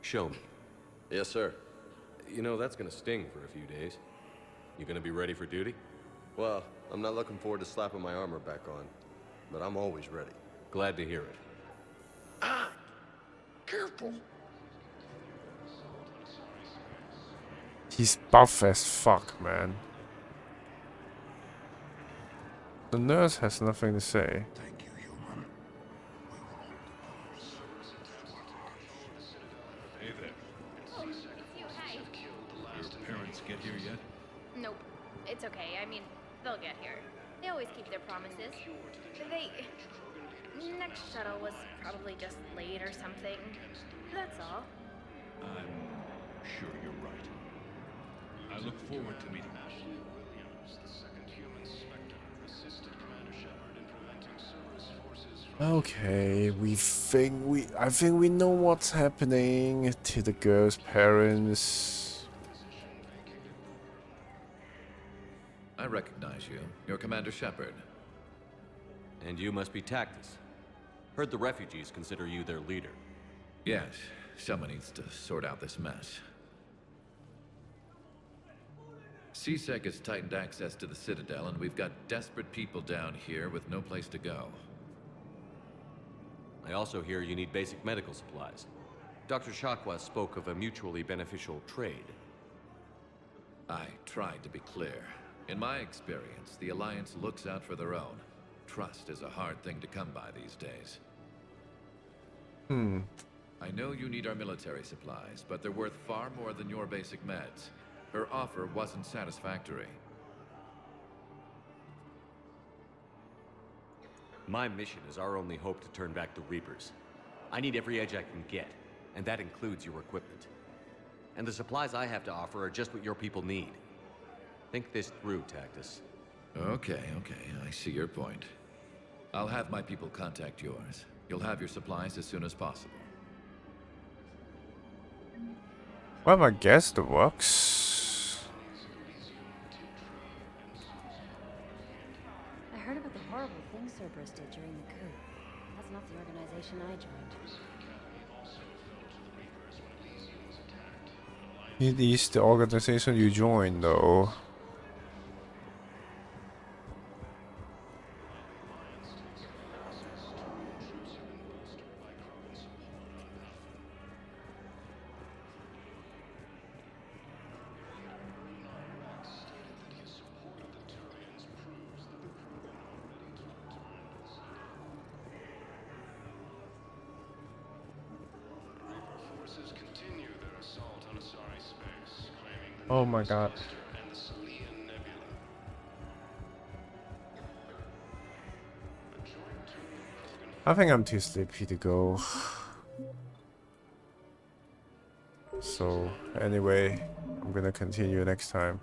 Show me. Yes, sir. You know, that's gonna sting for a few days. You gonna be ready for duty? Well, I'm not looking forward to slapping my armor back on, but I'm always ready. Glad to hear it. Ah! Careful! He's buff as fuck, man. The nurse has nothing to say. Hey there. Oh, it's you. Hi. Your parents get here yet? Nope. It's okay. I mean, they'll get here. They always keep their promises. Next shuttle was probably just late or something. That's all. I'm sure you're right. I look forward to meeting you. Okay, I think we know what's happening to the girl's parents. I recognize you. You're Commander Shepard. And you must be Tactus. Heard the refugees consider you their leader. Yes, someone needs to sort out this mess. CSEC has tightened access to the Citadel, and we've got desperate people down here with no place to go. I also hear you need basic medical supplies. Dr. Shakwa spoke of a mutually beneficial trade. I tried to be clear. In my experience, the Alliance looks out for their own. Trust is a hard thing to come by these days. I know you need our military supplies, but they're worth far more than your basic meds. Her offer wasn't satisfactory. My mission is our only hope to turn back the Reapers. I need every edge I can get, and that includes your equipment. And the supplies I have to offer are just what your people need. Think this through, Tactus. Okay, I see your point. I'll have my people contact yours. You'll have your supplies as soon as possible. Well, I guess that works. I heard about the horrible things Cerberus did during the coup. That's not the organization I joined. It is the organization you joined, though. Oh my god. I think I'm too sleepy to go. So, anyway, I'm gonna continue next time.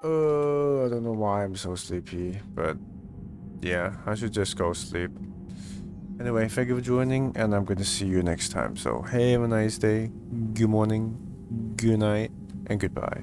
I don't know why I'm so sleepy, but yeah, I should just go sleep. Anyway, thank you for joining, and I'm gonna see you next time. So, hey, have a nice day, good morning, good night, and goodbye.